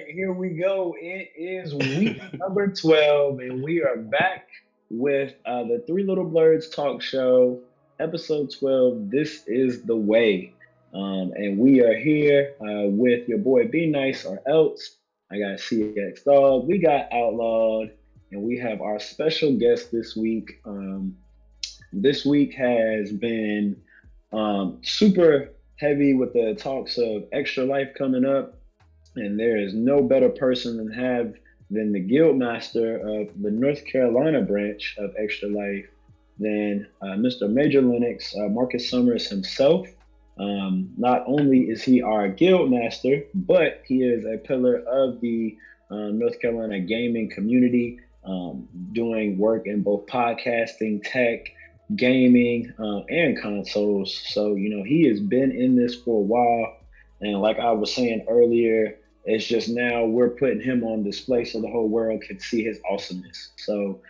here we go. It is week number 12, and we are back with the Three Little Blurs talk show, episode 12. This is the way. And we are here with your boy Be Nice or Else. I got ceexdawg, we got Outlawed, and we have our special guest this week. This week has been super heavy with the talks of Extra Life coming up. And there is no better person than the guild master of the North Carolina branch of Extra Life than Mr. Major Linux, Marcus Summers himself. Not only is he our guild master, but he is a pillar of the North Carolina gaming community, doing work in both podcasting, tech, gaming, and consoles. So, he has been in this for a while. And like I was saying earlier, it's just now we're putting him on display so the whole world can see his awesomeness. So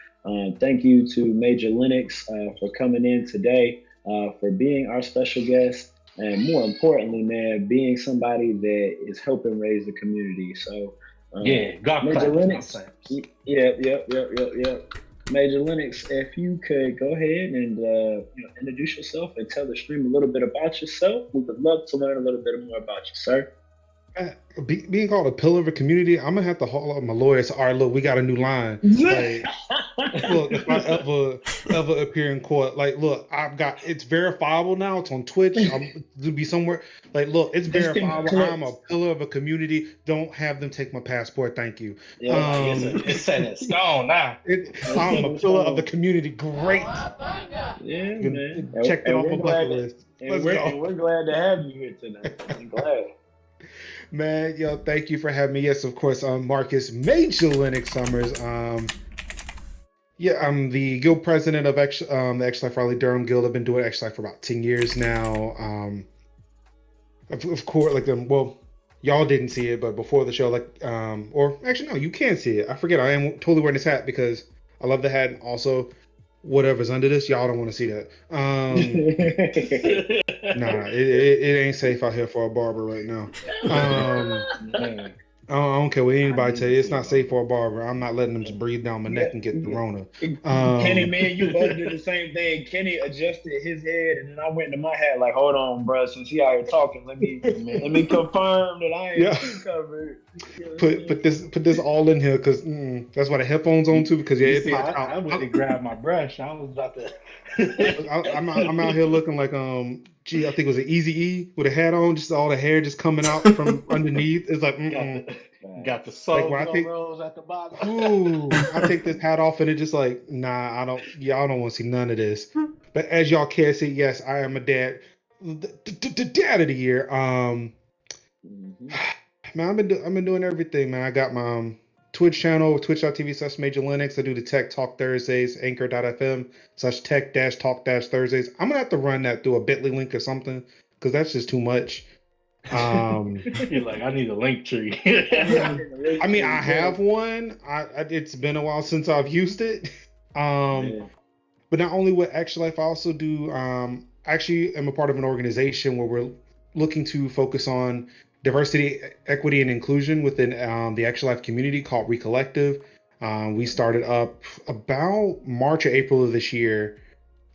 thank you to Major Linux for coming in today, for being our special guest, and more importantly, man, being somebody that is helping raise the community. So God Major Linux. Yep. Major Linux, if you could go ahead and introduce yourself and tell the stream a little bit about yourself, we would love to learn a little bit more about you, sir. Being called a pillar of a community, I'm gonna have to haul up my lawyers. All right, look, we got a new line. Like, look, if I ever appear in court, like, look, it's verifiable now. It's on Twitch. I'm to be somewhere. Like, look, it's verifiable. I'm a pillar of a community. Don't have them take my passport. Thank you. It's set in stone now. I'm a pillar of the community. Great. Yeah, man. Check that off my bucket list. We're glad to have you here tonight. I'm glad. Man, thank you for having me. Yes, of course, I'm Marcus Major Linux Summers. I'm the guild president of the Extra Life Raleigh Durham Guild. I've been doing Extra Life for about 10 years now. Of course, y'all didn't see it, but before the show, or actually, no, you can see it. I forget, I am totally wearing this hat because I love the hat, and also whatever's under this, y'all don't want to see that. Nah, it ain't safe out here for a barber right now. I don't care what anybody tell you. It's not safe for a barber. I'm not letting them just breathe down my neck and get the Rona. Kenny, man, you both did the same thing. Kenny adjusted his head, and then I went to my hat like, hold on, bro. Since he out here talking, let me confirm that I ain't too covered. Put this all in here because that's why the headphones on too. Because it pops out. I went to grab my brush. I was about to. I'm out here looking like I think it was an Eazy-E with a hat on, just all the hair just coming out from underneath. It's like got the soul rolls at the bottom. Ooh, I take this hat off and it's just like, nah, y'all don't want to see none of this. But as y'all can see, yes, I am a dad, the dad of the year. Man, I've been doing everything, man. I got my Twitch channel, twitch.tv/Major Linux. I do the Tech Talk Thursdays, anchor.fm/tech-talk-Thursdays. I'm gonna have to run that through a bit.ly link or something because that's just too much. You're like, I need a link tree. I mean, I have one. It's been a while since I've used it. But not only with Extra Life, I also do. Actually, am a part of an organization where we're looking to focus on diversity, equity, and inclusion within the Extra Life community called Recollective. We started up about March or April of this year,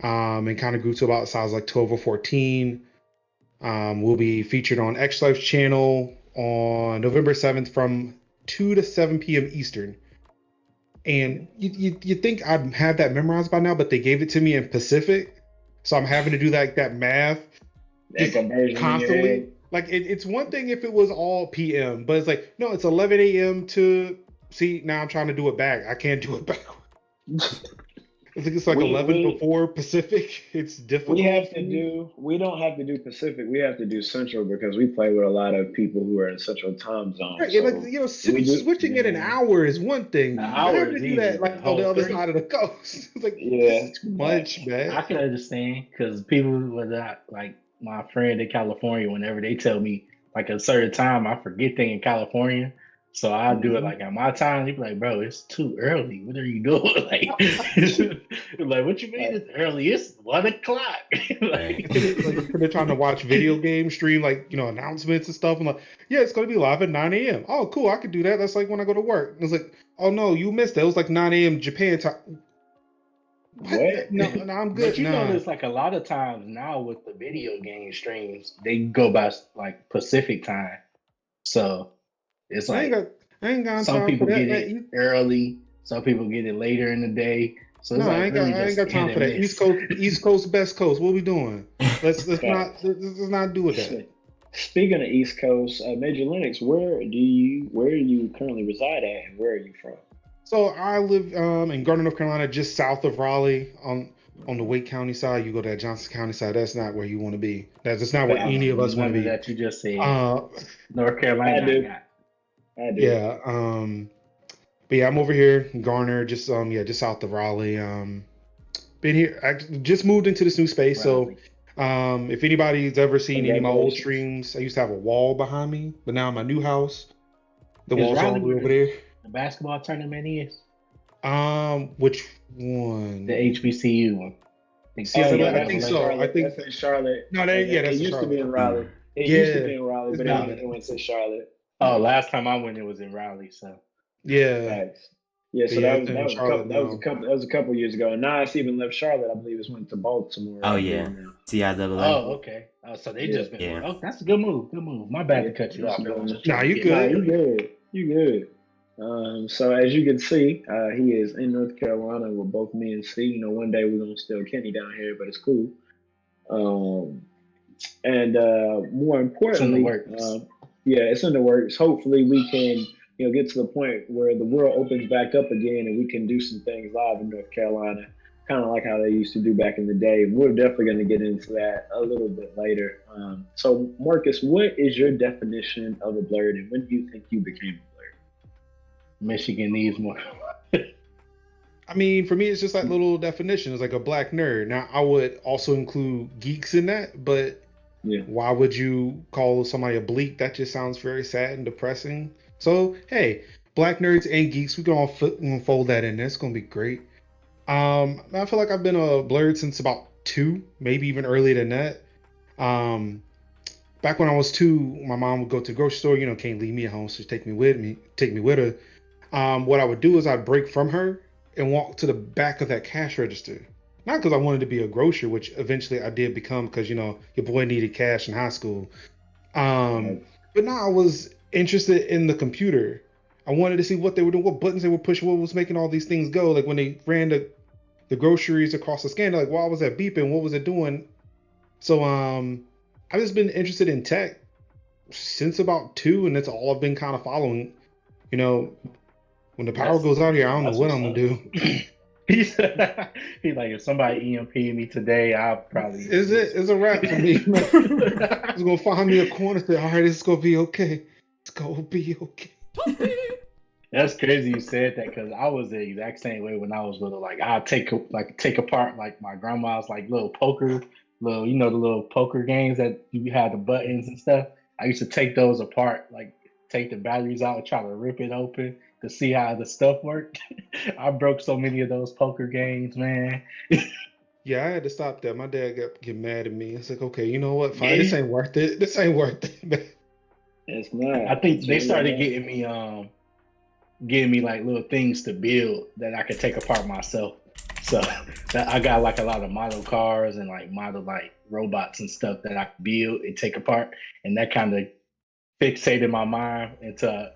and kind of grew to about size like 12 or 14. We'll be featured on Extra Life's channel on November 7th from 2 to 7 p.m. Eastern. And you think I'd have that memorized by now, but they gave it to me in Pacific, so I'm having to do that math constantly. Like it's one thing if it was all PM, but it's like, no, it's 11 a.m. to see. Now I'm trying to do it back. I can't do it back. It's like 11 before Pacific. It's difficult. We don't have to do Pacific. We have to do Central because we play with a lot of people who are in Central time zone. Right, so switching it an hour is one thing. I have to do that like on the other side of the coast. It's like, this is too much, man. I can understand because people were not like my friend in California. Whenever they tell me like a certain time, I forget they in California. So I do it like at my time. You'd be like, bro, it's too early. What are you doing? Like what you mean it's early? It's 1:00. Like they're trying to watch video game stream, like announcements and stuff. I'm like, yeah, it's gonna be live at 9 a.m. Oh, cool, I could do that. That's like when I go to work. And it's like, oh no, you missed it. It was like 9 a.m. Japan time. What? No, I'm good. But you notice like a lot of times now with the video game streams, they go by like Pacific time. So it's like I ain't got some time people for that. get it early, some people get it later in the day. So it's No, like I ain't got time for that. East Coast, West Coast. What we doing? Let's not do with that. Speaking of East Coast, Major Linux, where do you currently reside at, and where are you from? So I live in Gardner, North Carolina, just south of Raleigh, on the Wake County side. You go to that Johnson County side. That's not where you want to be. That's not where any of us want to be. That you just said. North Carolina. I do. Yeah. But yeah, I'm over here in Garner, just south of Raleigh. Been here. I just moved into this new space, Raleigh. so if anybody's ever seen any of my old streams, I used to have a wall behind me, but now in my new house, the wall's all the way over there. The basketball tournament is? Which one? The HBCU one. I think so. I think that's in Charlotte. No, that's it used to be in Raleigh. It used to be in Raleigh, but it went to Charlotte. Oh, last time I went, it was in Raleigh. So yeah, so that was a couple years ago, and now it's even left Charlotte. I believe it's went to Baltimore. Oh yeah, CIAA. Oh okay. So they just been. Yeah. Oh, that's a good move. Good move. My bad to cut you off. Nah, you good. You good. So as you can see, he is in North Carolina with both me and C. One day we're gonna steal Kenny down here, but it's cool. And more importantly, it's in the works. Hopefully we can, get to the point where the world opens back up again and we can do some things live in North Carolina, kind of like how they used to do back in the day. We're definitely going to get into that a little bit later. So Marcus, what is your definition of a blerd, and when do you think you became a blerd? Michigan needs more. I mean, for me, it's just like little definitions, like a black nerd. Now, I would also include geeks in that, but why would you call somebody a bleak? That just sounds very sad and depressing. So, hey, black nerds and geeks, we can all fold that in there. It's going to be great. I feel like I've been a blerd since about 2, maybe even earlier than that. Back when I was 2, my mom would go to the grocery store, can't leave me at home, so she'd take me with her. What I would do is I'd break from her and walk to the back of that cash register. Not because I wanted to be a grocer, which eventually I did become because, your boy needed cash in high school. But now I was interested in the computer. I wanted to see what they were doing, what buttons they were pushing, what was making all these things go. Like when they ran the groceries across the scanner, like why was that beeping? What was it doing? So I've just been interested in tech since about 2, and that's all I've been kind of following. When the power goes out here, I don't know what I'm gonna do. He's like, if somebody EMP me today, I'll probably. It's a wrap for me. He's gonna find me a corner. Say, all right, it's gonna be okay. It's gonna be okay. That's crazy you said that, because I was the exact same way when I was little. Like I'd take apart like my grandma's like little poker, the little poker games that you had the buttons and stuff. I used to take those apart, like take the batteries out and try to rip it open to see how the stuff worked. I broke so many of those poker games, man. Yeah, I had to stop that. My dad get mad at me. It's like, okay, you know what? Fine, this ain't worth it. This ain't worth it, man. It's not. I think they started getting me like little things to build that I could take apart myself. So I got like a lot of model cars and like model like robots and stuff that I could build and take apart, and that kind of fixated my mind into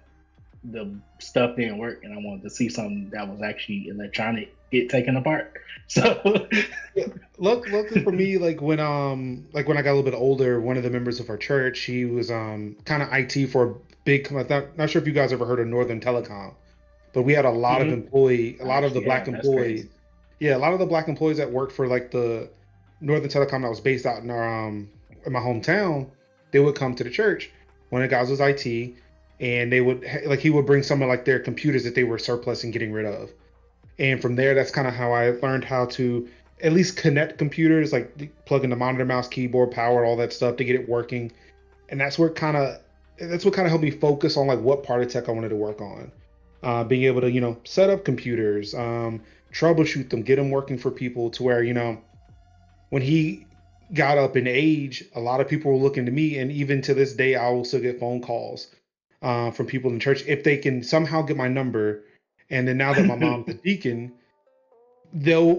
the stuff didn't work, and I wanted to see something that was actually electronic get taken apart. So luckily for me, like when I got a little bit older, one of the members of our church, he was kind of IT for a big, not sure if you guys ever heard of Northern Telecom, but we had a lot of a lot of the black employees. Crazy. Yeah, a lot of the black employees that worked for like the Northern Telecom that was based out in our in my hometown, they would come to the church. One of the guys was IT, and they would he would bring some of like their computers that they were surplus and getting rid of. And from there, that's kind of how I learned how to at least connect computers, like plug in the monitor, mouse, keyboard, power, all that stuff to get it working. And that's where it kind of that's what kind of helped me focus on like what part of tech I wanted to work on. Being able to, set up computers, troubleshoot them, get them working for people to where, when he got up in age, a lot of people were looking to me. And even to this day, I will still get phone calls from people in church if they can somehow get my number. And then now that my mom's a deacon,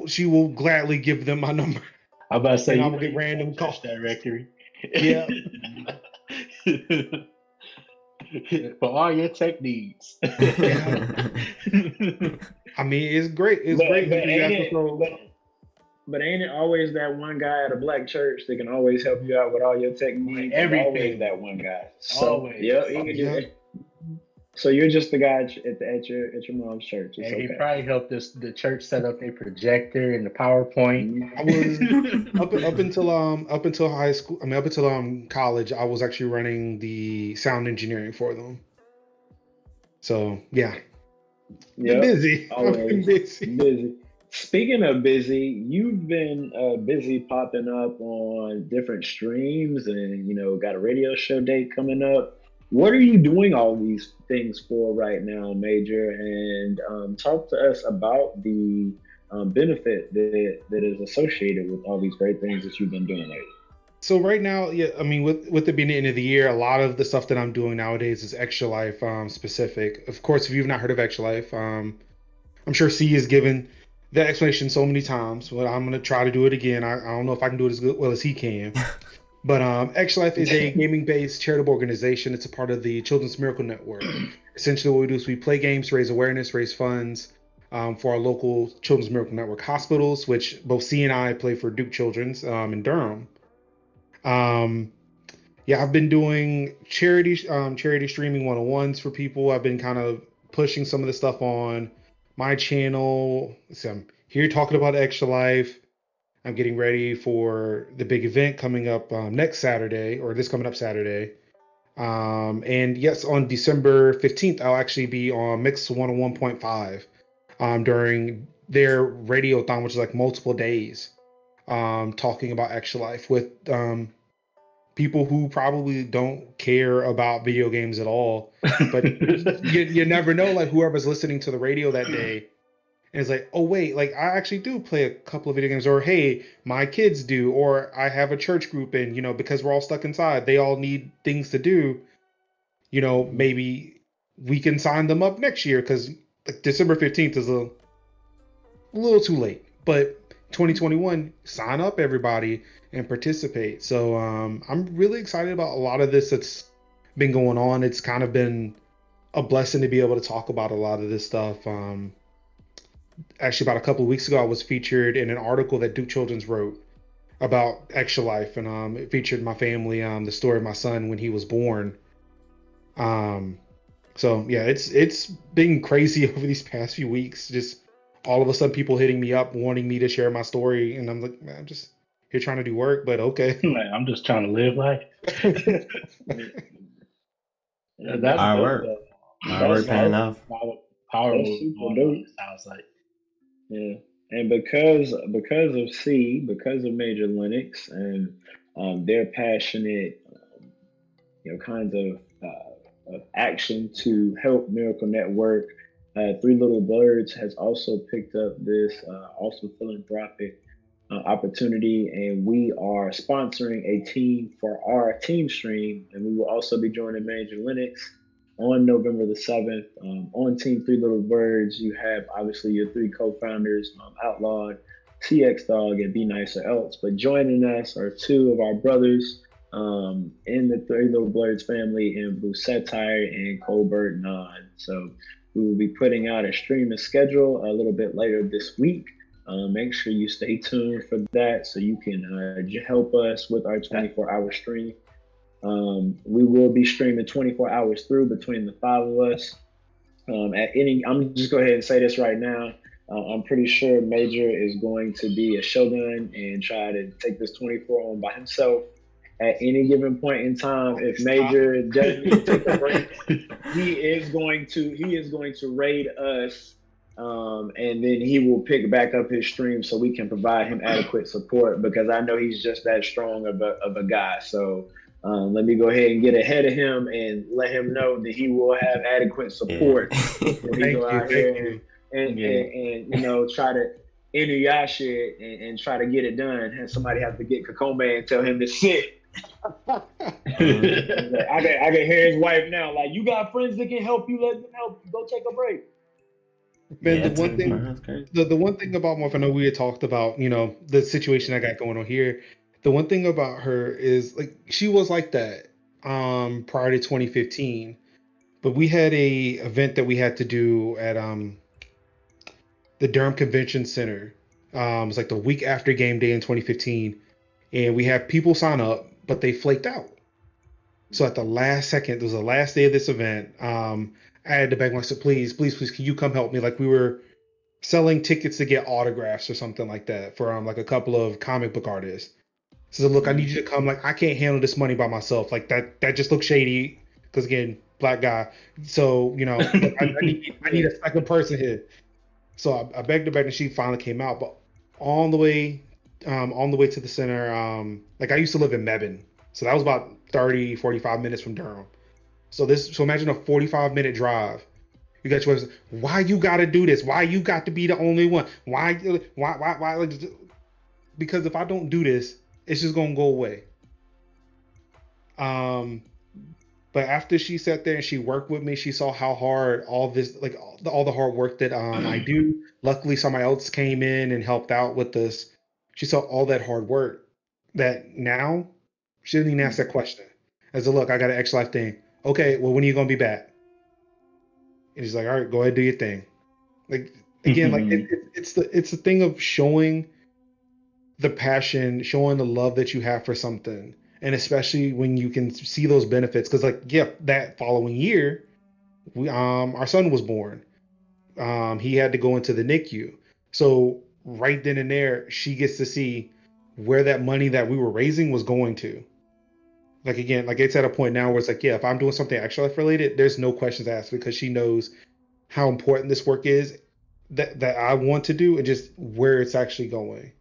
she will gladly give them my number. I'm about to say, and I you will get random calls. Directory. Yeah. For all your tech needs. Yeah. I mean, it's great. It's great. But ain't it always that one guy at a black church that can always help you out with all your tech needs? Everything. Always that one guy. So, always. Yeah, he can do it. So you're just the guy at your mom's church. It's and he probably helped the church set up their projector and the PowerPoint. I was up until high school. I mean, up until college, I was actually running the sound engineering for them. So yeah, busy. Always busy. Speaking of busy, you've been busy popping up on different streams, and got a radio show date coming up. What are you doing all these things for right now, Major? And talk to us about the benefit that is associated with all these great things that you've been doing lately. So right now, yeah, I mean, with it being the end of the year, a lot of the stuff that I'm doing nowadays is Extra Life specific. Of course, if you've not heard of Extra Life, I'm sure C has given that explanation so many times, but I'm gonna try to do it again. I don't know if I can do it as well as he can. But Extra Life is a gaming-based charitable organization. It's a part of the Children's Miracle Network. Essentially, what we do is we play games, raise awareness, raise funds for our local Children's Miracle Network hospitals, which both C and I play for Duke Children's in Durham. Yeah, I've been doing charity streaming 101s for people. I've been kind of pushing some of the stuff on my channel. So I'm here talking about Extra Life. I'm getting ready for the big event coming up next Saturday, or this coming up Saturday. And yes, on December 15th, I'll actually be on Mix 101.5 during their radiothon, which is like multiple days, talking about Extra Life with people who probably don't care about video games at all. But you never know, like whoever's listening to the radio that day. And it's like, oh, wait, like I actually do play a couple of video games, or hey, my kids do, or I have a church group and, because we're all stuck inside, they all need things to do. Maybe we can sign them up next year because like, December 15th is a little too late. But 2021, sign up everybody and participate. So I'm really excited about a lot of this that's been going on. It's kind of been a blessing to be able to talk about a lot of this stuff. Actually, about a couple of weeks ago, I was featured in an article that Duke Children's wrote about Extra Life, and it featured my family, the story of my son when he was born. So yeah, it's been crazy over these past few weeks. Just all of a sudden, people hitting me up, wanting me to share my story, and I'm like, man, I'm just here trying to do work, but okay. Man, I'm just trying to live life. That's hard work. Hard work paying off. Powerful. Sounds like. Yeah, and because of C, because of Major Linux and their passionate, kinds of action to help Miracle Network, 3LittleBlerds has also picked up this also philanthropic opportunity, and we are sponsoring a team for our team stream, and we will also be joining Major Linux on November the 7th. On Team 3LittleBlerds, you have obviously your three co-founders, Outlawed, ceexdawg, and Be Nice or Else. But joining us are two of our brothers in the 3LittleBlerds family, in Blue Satire and Colbert Non. So we will be putting out a streaming schedule a little bit later this week. Make sure you stay tuned for that so you can help us with our 24-hour stream. We will be streaming 24 hours through between the five of us. I'm just go ahead and say this right now. I'm pretty sure Major is going to be a shogun and try to take this 24 on by himself. At any given point in time, if Major doesn't take a break, he is going to raid us, and then he will pick back up his stream so we can provide him adequate support, because I know he's just that strong of a guy. So Let me go ahead and get ahead of him and let him know that he will have adequate support when he go out here and try to enter y'all shit and try to get it done. And somebody have to get Kakome and tell him to sit. I can hear his wife now. Like, you got friends that can help you. Let them help you. Go take a break. Man, the one thing about Morph, I know we had talked about, the situation I got going on here. The one thing about her is like she was like that prior to 2015, but we had a event that we had to do at the Durham Convention Center. It was like the week after game day in 2015, and we had people sign up, but they flaked out. So at the last second, it was the last day of this event. I had to beg myself, please, can you come help me? Like, we were selling tickets to get autographs or something like that for like a couple of comic book artists. So look, I need you to come. Like, I can't handle this money by myself. Like, that just looks shady. Because again, black guy. So I need a second person here. So I begged her, and she finally came out. But on the way to the center, like I used to live in Mebane, so that was about 30, 45 minutes from Durham. So imagine a 45-minute drive. You got your, why you got to do this? Why you got to be the only one? Why? Because if I don't do this, it's just gonna go away. But after she sat there and she worked with me, she saw how hard all this, like all the hard work that I do. Luckily, somebody else came in and helped out with this. She saw all that hard work. That now she didn't even ask that question. I said, "Look, I got an extra life thing. Okay, well, when are you gonna be back?" And he's like, "All right, go ahead, do your thing." Like again, like it's the thing of showing the passion, showing the love that you have for something. And especially when you can see those benefits, because that following year, our son was born. He had to go into the NICU. So right then and there, she gets to see where that money that we were raising was going to. Like again, like it's at a point now where it's like, if I'm doing something extra life related, there's no questions asked because she knows how important this work is that I want to do and just where it's actually going.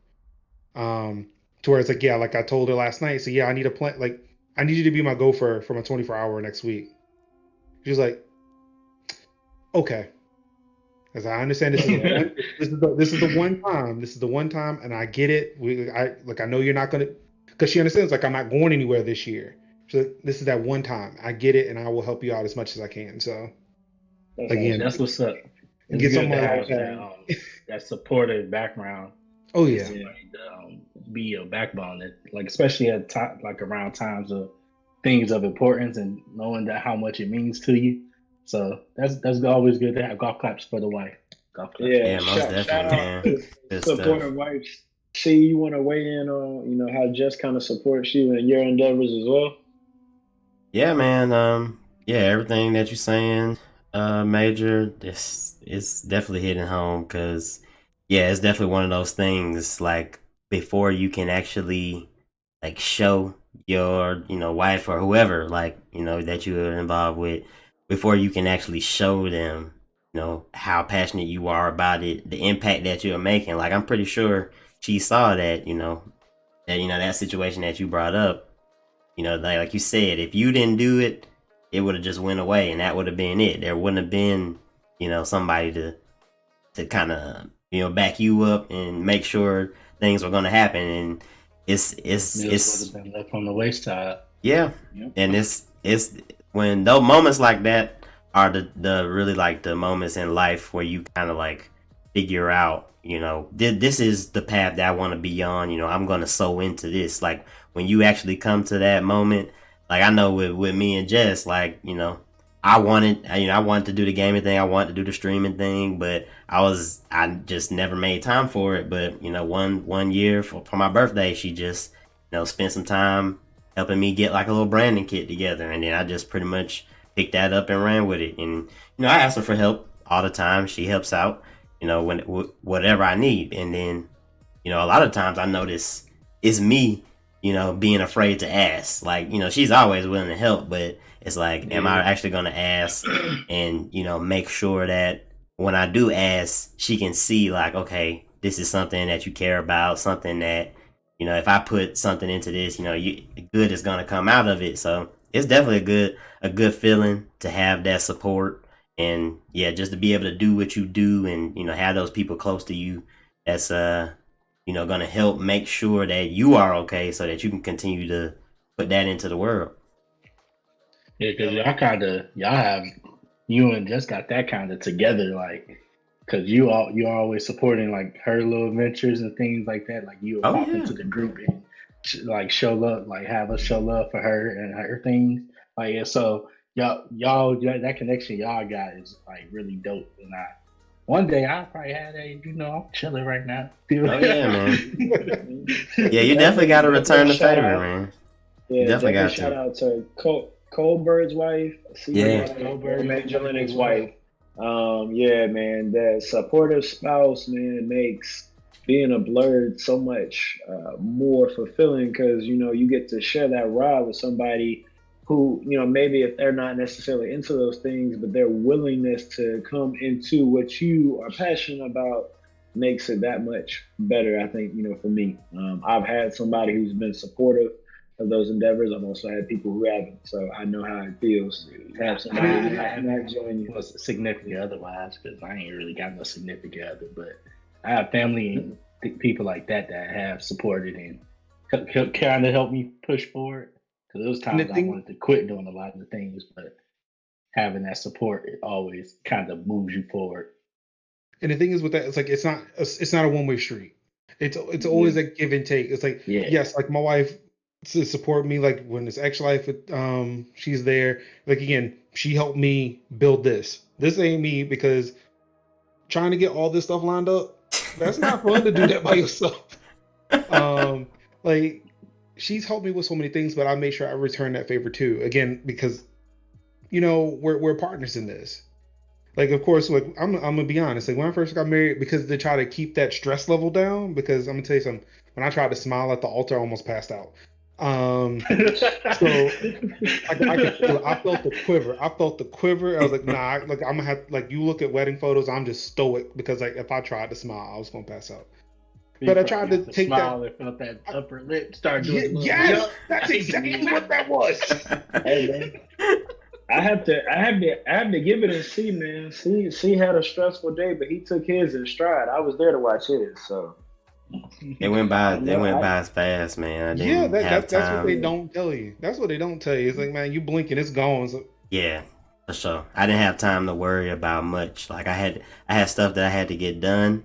To where it's like, like I told her last night, so I need a plan. Like, I need you to be my gopher for my 24-hour next week. She's like, okay. As I understand, this is the one time. This is the one time, and I get it. I know you're not gonna, because she understands. Like, I'm not going anywhere this year. She's like, this is that one time. I get it, and I will help you out as much as I can. So, again, that's what's up. It's get good to have that supportive background. Oh yeah, somebody to, be a backbone. That, like especially at like around times of things of importance and knowing that how much it means to you. So that's always good to have. Golf claps for the wife. Golf claps. Yeah, most definitely, man. Supporting wives. See, you want to weigh in on how Jess kind of supports you in your endeavors as well? Yeah, man. Everything that you're saying, Major, it's definitely hitting home because. Yeah, it's definitely one of those things like before you can actually like show your, wife or whoever like, that you are involved with, before you can actually show them, how passionate you are about it, the impact that you're making. Like I'm pretty sure she saw that, that situation that you brought up, like you said, if you didn't do it, it would have just went away and that would have been it. There wouldn't have been, somebody to kind of back you up and make sure things were going to happen, and it's been left on the wayside. Yeah, and it's when those moments like that are the really like the moments in life where you kind of like figure out, this is the path that I want to be on. I'm going to sow into this. Like when you actually come to that moment, like I know with me and Jess, like I wanted to do the gaming thing. I wanted to do the streaming thing, but I just never made time for it. But, one year for my birthday, she just, spent some time helping me get like a little branding kit together. And then I just pretty much picked that up and ran with it. And, I ask her for help all the time. She helps out, when whatever I need. And then, a lot of times I notice it's me, being afraid to ask. Like, she's always willing to help, but it's like, am I actually going to ask and, make sure that when I do ask, she can see like, okay, this is something that you care about, something that, if I put something into this, good is gonna come out of it. So it's definitely a good feeling to have that support, and yeah, just to be able to do what you do, and have those people close to you. That's gonna help make sure that you are okay, so that you can continue to put that into the world. Yeah, because you and Jess got that kind of together, like, because you're always supporting like her little ventures and things like that. Like you'll Oh pop yeah. into the group and like show love, like have us show love for her and her things. Like yeah, so that connection y'all got is like really dope. And one day I'll probably have that. I'm chilling right now. Oh yeah, man. Yeah, you definitely got to return the favor, man. You Yeah, definitely got shout to. out to Colbert's wife, Yeah. Major Lennox's wife. Yeah, man, that supportive spouse, man, makes being a blerd so much more fulfilling because you get to share that ride with somebody who maybe if they're not necessarily into those things, but their willingness to come into what you are passionate about makes it that much better. I think for me, I've had somebody who's been supportive of those endeavors. I've also had people who haven't, so I know how it feels to have somebody not join you. Was significant otherwise, because I ain't really got no significant other, but I have family and people like that have supported and kind of helped me push forward. Because those times I wanted to quit doing a lot of the things, but having that support, it always kind of moves you forward. And the thing is with that, it's like it's not a one-way street. It's always a give and take. It's like yes, like my wife to support me, like when it's X Life, she's there. Like again, she helped me build this. This ain't me because trying to get all this stuff lined up, that's not fun to do that by yourself. Like she's helped me with so many things, but I made sure I return that favor too. Again, because we're partners in this. Like, of course, like I'm gonna be honest. Like when I first got married, because they try to keep that stress level down. Because I'm gonna tell you something. When I tried to smile at the altar, I almost passed out. So I could feel it. I felt the quiver. I was like, nah. Like I'm gonna have like you look at wedding photos. I'm just stoic because like if I tried to smile, I was gonna pass out. But I tried to take smile and felt that upper lip start doing. Yes, that's exactly what that was. Hey man. I have to give it and see, man. See had a stressful day, but he took his in stride. I was there to watch his, so It went by as fast, man. I didn't have time. That's what they don't tell you. That's what they don't tell you. It's like, man, you blink and it's gone. So. Yeah, for sure. I didn't have time to worry about much. Like I had stuff that I had to get done,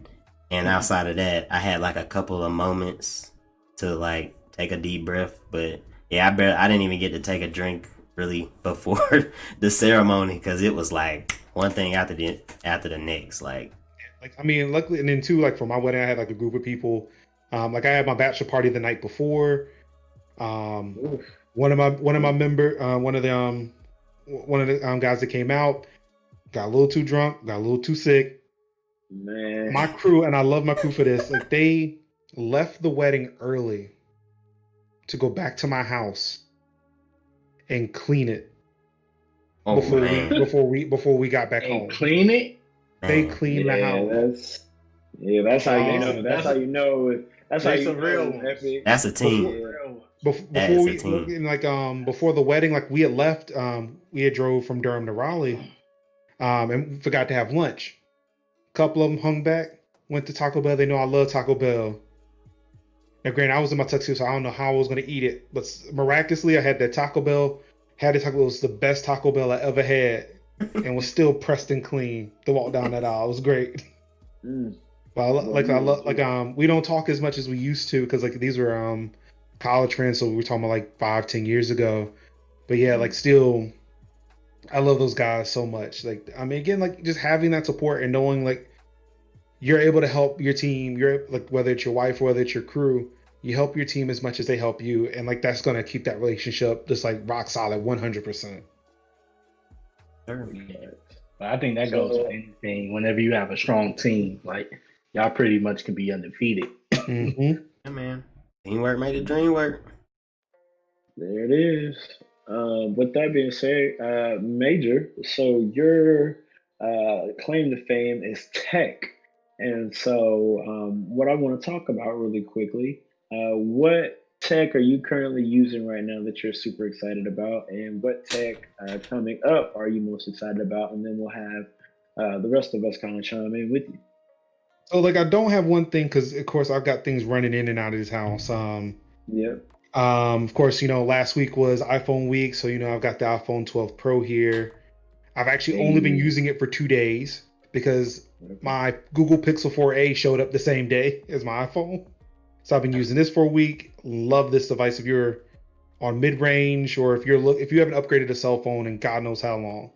and outside of that, I had like a couple of moments to like take a deep breath. But yeah, I didn't even get to take a drink really before the ceremony because it was like one thing after the next. Like I mean, luckily, and then too, like for my wedding, I had like a group of people. Like I had my bachelor party the night before. One of the guys that came out got a little too drunk, got a little too sick. Man, my crew, and I love my crew for this. Like they left the wedding early to go back to my house and clean it before we got back home. Clean it. They cleaned the house. That's how you know. That's how you know. That's how you know. That's a team. Before the wedding, like we had left. We had drove from Durham to Raleigh, and forgot to have lunch. A couple of them hung back. Went to Taco Bell. They know I love Taco Bell. Now, granted, I was in my tuxedo, so I don't know how I was going to eat it. But miraculously, I had that Taco Bell. It was the best Taco Bell I ever had, and was still pressed and clean to walk down that aisle. It was great. But we don't talk as much as we used to because like these were college friends, so we were talking about like 5-10 years ago. But yeah, like still, I love those guys so much. Like I mean, again, like just having that support and knowing like you're able to help your team. You're like whether it's your wife or whether it's your crew, you help your team as much as they help you, and like that's gonna keep that relationship just like rock solid 100%. I think that goes with anything. Whenever you have a strong team, like y'all pretty much can be undefeated. Mm-hmm. Yeah, man. Teamwork made the dream work. There it is. With that being said, Major, so your claim to fame is tech. And so what I want to talk about really quickly What tech are you currently using right now that you're super excited about, and what tech coming up are you most excited about? And then we'll have the rest of us kind of chime in with you. So like I don't have one thing because of course I've got things running in and out of this house. Yep. Of course, last week was iPhone week, so I've got the iPhone 12 Pro here. I've actually only been Hey. using it for 2 days because Okay. my Google Pixel 4a showed up the same day as my iPhone. So I've been using this for a week. Love this device. If you're on mid-range or if you haven't upgraded a cell phone in God knows how long,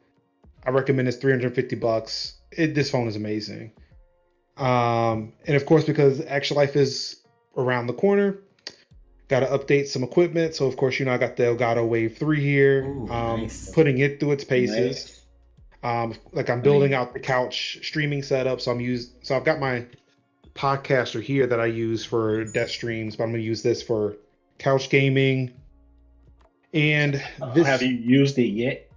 I recommend it's $350. This phone is amazing. And of course, because Extra Life is around the corner, got to update some equipment. So of course, I got the Elgato Wave 3 here. Ooh, nice. Putting it through its paces. Nice. Like I'm building out the couch streaming setup. So I've got my podcaster here that I use for desk streams, but I'm going to use this for couch gaming. And this, have you used it yet?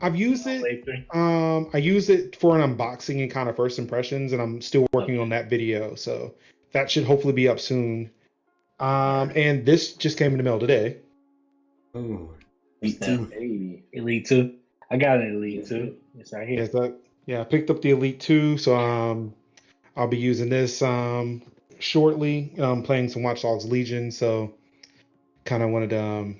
I've used it. I use it for an unboxing and kind of first impressions, and I'm still working on that video. So that should hopefully be up soon. And this just came in the mail today. Ooh, Elite 2. Hey. Elite 2. I got an Elite 2. It's right here. I picked up the Elite 2, so I'll be using this shortly. Playing some Watch Dogs Legion, so kind of wanted to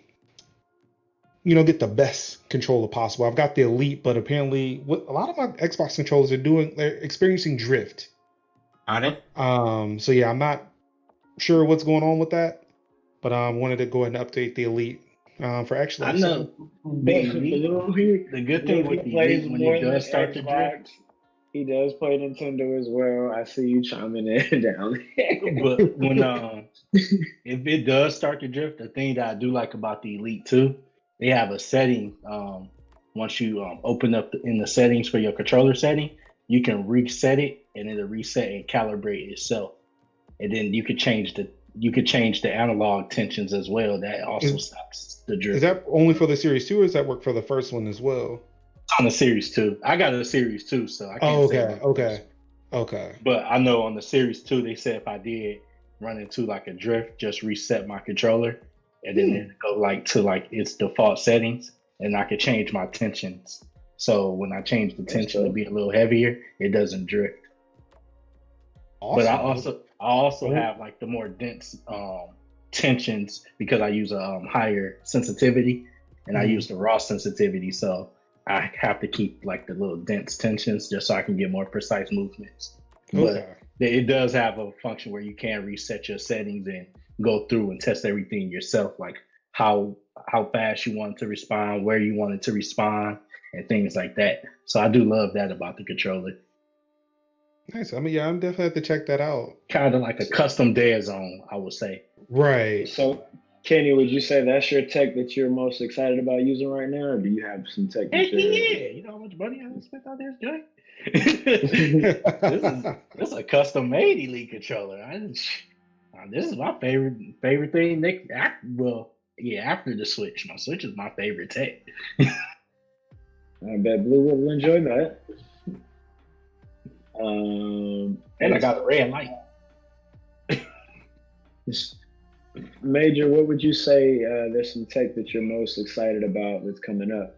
get the best controller possible. I've got the Elite, but apparently what a lot of my Xbox controllers are doing, they're experiencing drift. Are they? So yeah, I'm not sure what's going on with that, but I wanted to go ahead and update the Elite for actually. I know the good thing with the Elite when it does start to drift. He does play Nintendo as well. I see you chiming in down there. But when if it does start to drift, the thing that I do like about the Elite 2, they have a setting. Once you open up in the settings for your controller setting, you can reset it and it'll reset and calibrate itself. And then you could change the analog tensions as well. That also stops the drift. Is that only for the Series 2 or does that work for the first one as well? On the Series 2. I got a Series 2, so I can't say. Okay. But I know on the Series 2, they said if I did run into like a drift, just reset my controller and then it go to its default settings and I could change my tensions. So when I change the tension to be a little heavier, it doesn't drift. Awesome. But I also have like the more dense tensions because I use a higher sensitivity and I use the raw sensitivity. So I have to keep like the little dense tensions just so I can get more precise movements. But it does have a function where you can reset your settings and go through and test everything yourself, like how fast you want it to respond, where you want it to respond, and things like that. So I do love that about the controller. Nice. I mean, I'm definitely have to check that out. Kind of like a custom dead zone, I would say. Right. So, Kenny, would you say that's your tech that you're most excited about using right now, or do you have some tech? Yeah, you know how much money I spent on this joint? This is a custom made Elite controller. This is my favorite thing. After the Switch, my Switch is my favorite tech. I bet Blue will enjoy that. And I got a red light. Major, what would you say there's some tech that you're most excited about that's coming up?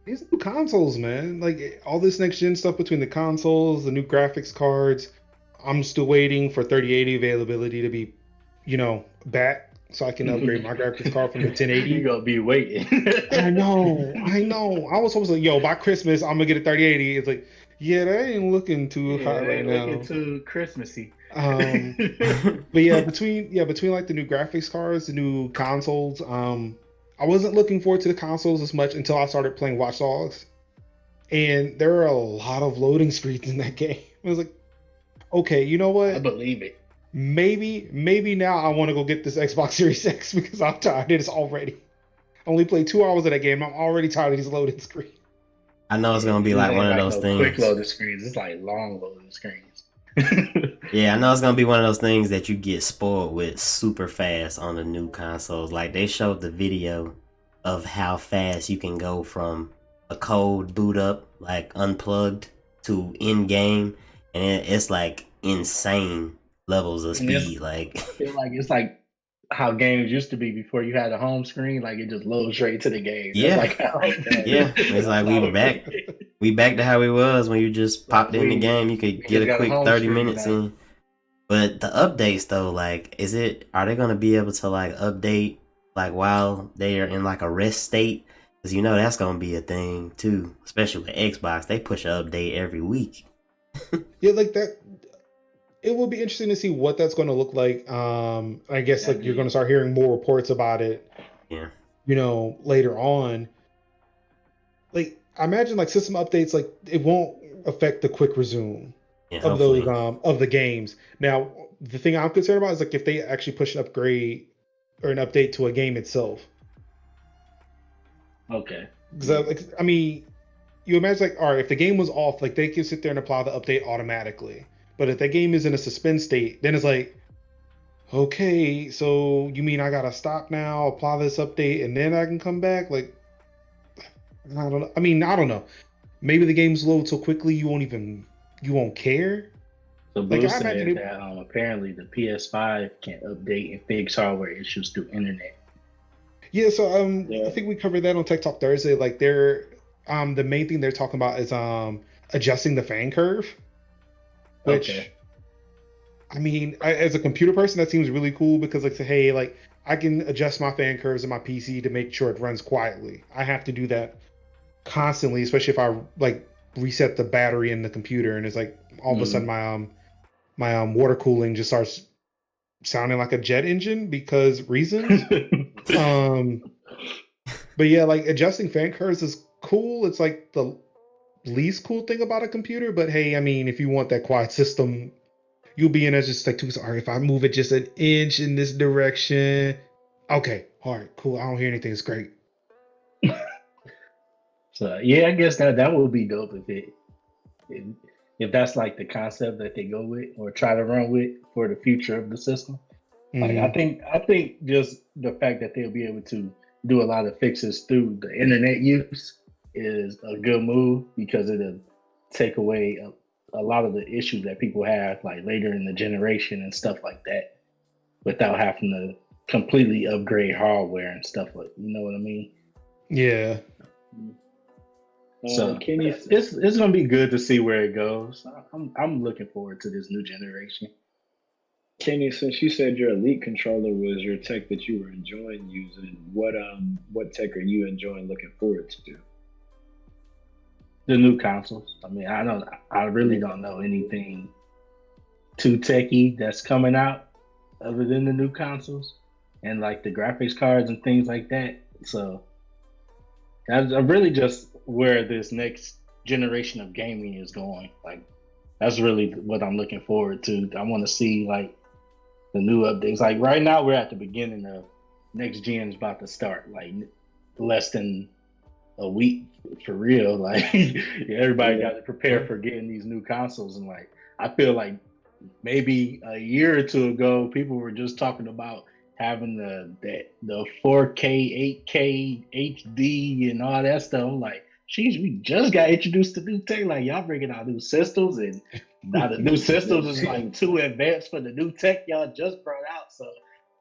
These new consoles, man. Like all this next gen stuff between the consoles, the new graphics cards. I'm still waiting for 3080 availability to be, back so I can upgrade my graphics card from the 1080. You're gonna be waiting. I know. I was supposed to by Christmas I'm gonna get a 3080. It's like, yeah, that ain't looking too hot right now. Looking too Christmassy. But yeah, between like the new graphics cards, the new consoles, I wasn't looking forward to the consoles as much until I started playing Watch Dogs, and there are a lot of loading screens in that game. I was like, okay, you know what? I believe it. Maybe now I want to go get this Xbox Series X because I'm tired of this already. I only played 2 hours of that game. I'm already tired of these loading screens. I know it's gonna be like one of those things. Quick loading screens. It's like long loading screens. Yeah, I know it's gonna be one of those things that you get spoiled with super fast on the new consoles. Like they showed the video of how fast you can go from a cold boot up, like unplugged, to in game, and it's like insane levels of speed. I feel like it's like how games used to be before you had a home screen, like it just loads straight to the game. Yeah. That's like how Yeah, it's like we back to how it was when you just popped in the game. You could get a quick 30 minutes in. But the updates though, like, are they gonna be able to like update like while they are in like a rest state? Because you know that's gonna be a thing too, especially with Xbox. They push an update every week. Yeah, like that. It will be interesting to see what that's going to look like. I guess like you're going to start hearing more reports about it. Yeah. Later on. Like I imagine like system updates, like it won't affect the quick resume of hopefully. those of the games. Now, the thing I'm concerned about is like if they actually push an upgrade or an update to a game itself. Okay. Because I mean, you imagine like, all right, if the game was off, like they can sit there and apply the update automatically. But if the game is in a suspend state, then it's like, okay, so you mean I gotta stop now, apply this update, and then I can come back? Like, I don't know. I mean, I don't know. Maybe the game's load so quickly you won't care. So Blue said that apparently the PS5 can update and fix hardware issues through internet. Yeah, so I think we covered that on Tech Talk Thursday. Like they're the main thing they're talking about is adjusting the fan curve. Which I mean, as a computer person, that seems really cool because like say, hey, like I can adjust my fan curves in my PC to make sure it runs quietly. I have to do that constantly, especially if I like reset the battery in the computer and it's like all of a sudden my water cooling just starts sounding like a jet engine because reasons. But yeah, like adjusting fan curves is cool. It's like the least cool thing about a computer, but hey, I mean, if you want that quiet system, you'll be in as just like, all right, if I move it just an inch in this direction, okay, all right, cool. I don't hear anything. It's great. So yeah, I guess that would be dope if that's like the concept that they go with or try to run with for the future of the system. Like I think just the fact that they'll be able to do a lot of fixes through the internet use is a good move because it'll take away a lot of the issues that people have like later in the generation and stuff like that without having to completely upgrade hardware and stuff like, you know what I mean? Yeah. So Kenny, it's gonna be good to see where it goes. I'm looking forward to this new generation. Kenny, since you said your Elite controller was your tech that you were enjoying using, what tech are you enjoying looking forward to? The new consoles. I mean, I really don't know anything too techy that's coming out other than the new consoles and like the graphics cards and things like that. So that's really just where this next generation of gaming is going. Like that's really what I'm looking forward to. I want to see like the new updates. Like right now we're at the beginning of next gen's about to start, like less than a week for real. Like everybody got to prepare for getting these new consoles. And like I feel like maybe a year or two ago, people were just talking about having the 4K, 8K, HD, and all that stuff. I'm like, geez, we just got introduced to new tech. Like y'all bringing out new systems, and now the new systems is like too advanced for the new tech y'all just brought out. So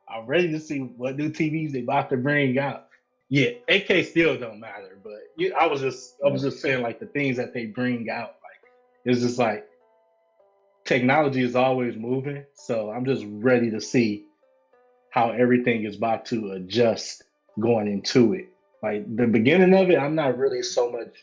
I'm ready to see what new TVs they about to bring out. Yeah, 8K still don't matter, but I was just saying like the things that they bring out, like it's just like technology is always moving. So I'm just ready to see how everything is about to adjust going into it. Like the beginning of it, I'm not really so much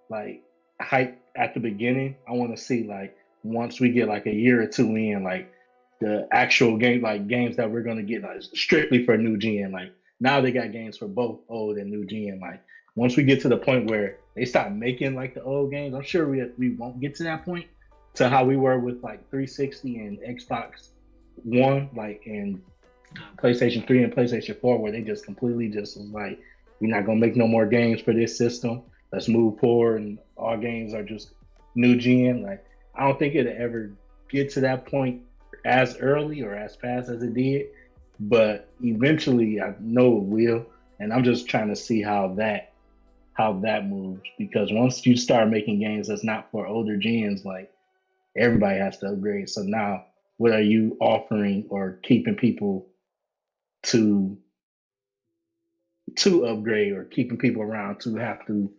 like hype at the beginning. I want to see like once we get like a year or two in, like the actual game, like games that we're gonna get like strictly for new gen. Like now they got games for both old and new gen. Like once we get to the point where they stop making like the old games, I'm sure we won't get to that point to how we were with like 360 and Xbox One, like in PlayStation 3 and PlayStation 4, where they just completely just was like, we're not gonna make no more games for this system. Let's move forward, and all games are just new gen. Like I don't think it'll ever get to that point as early or as fast as it did, but eventually I know it will. And I'm just trying to see how that moves, because once you start making games that's not for older gens, like everybody has to upgrade. So now what are you offering or keeping people to upgrade or keeping people around to have to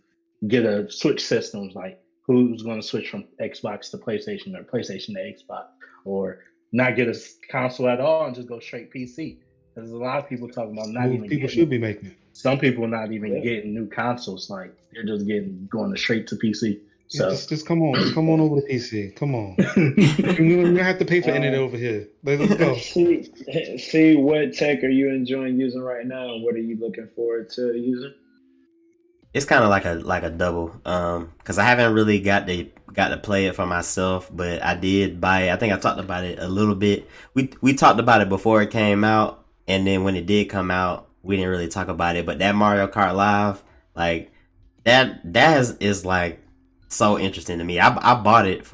get a switch systems, like who's going to switch from Xbox to PlayStation or PlayStation to Xbox, or not get a console at all and just go straight PC. There's a lot of people talking about not even people getting should be making it. Some people not even Yeah. getting new consoles. Like they're just going straight to PC. Yeah, So just come on over to PC. Come on. We don't have to pay for internet over here. Let's go. See what tech are you enjoying using right now, and what are you looking forward to using? It's kind of like a double, because I haven't really got to play it for myself, but I did buy it. I think I talked about it a little bit. We talked about it before it came out, and then when it did come out, we didn't really talk about it. But that Mario Kart Live, like that is like so interesting to me. I bought it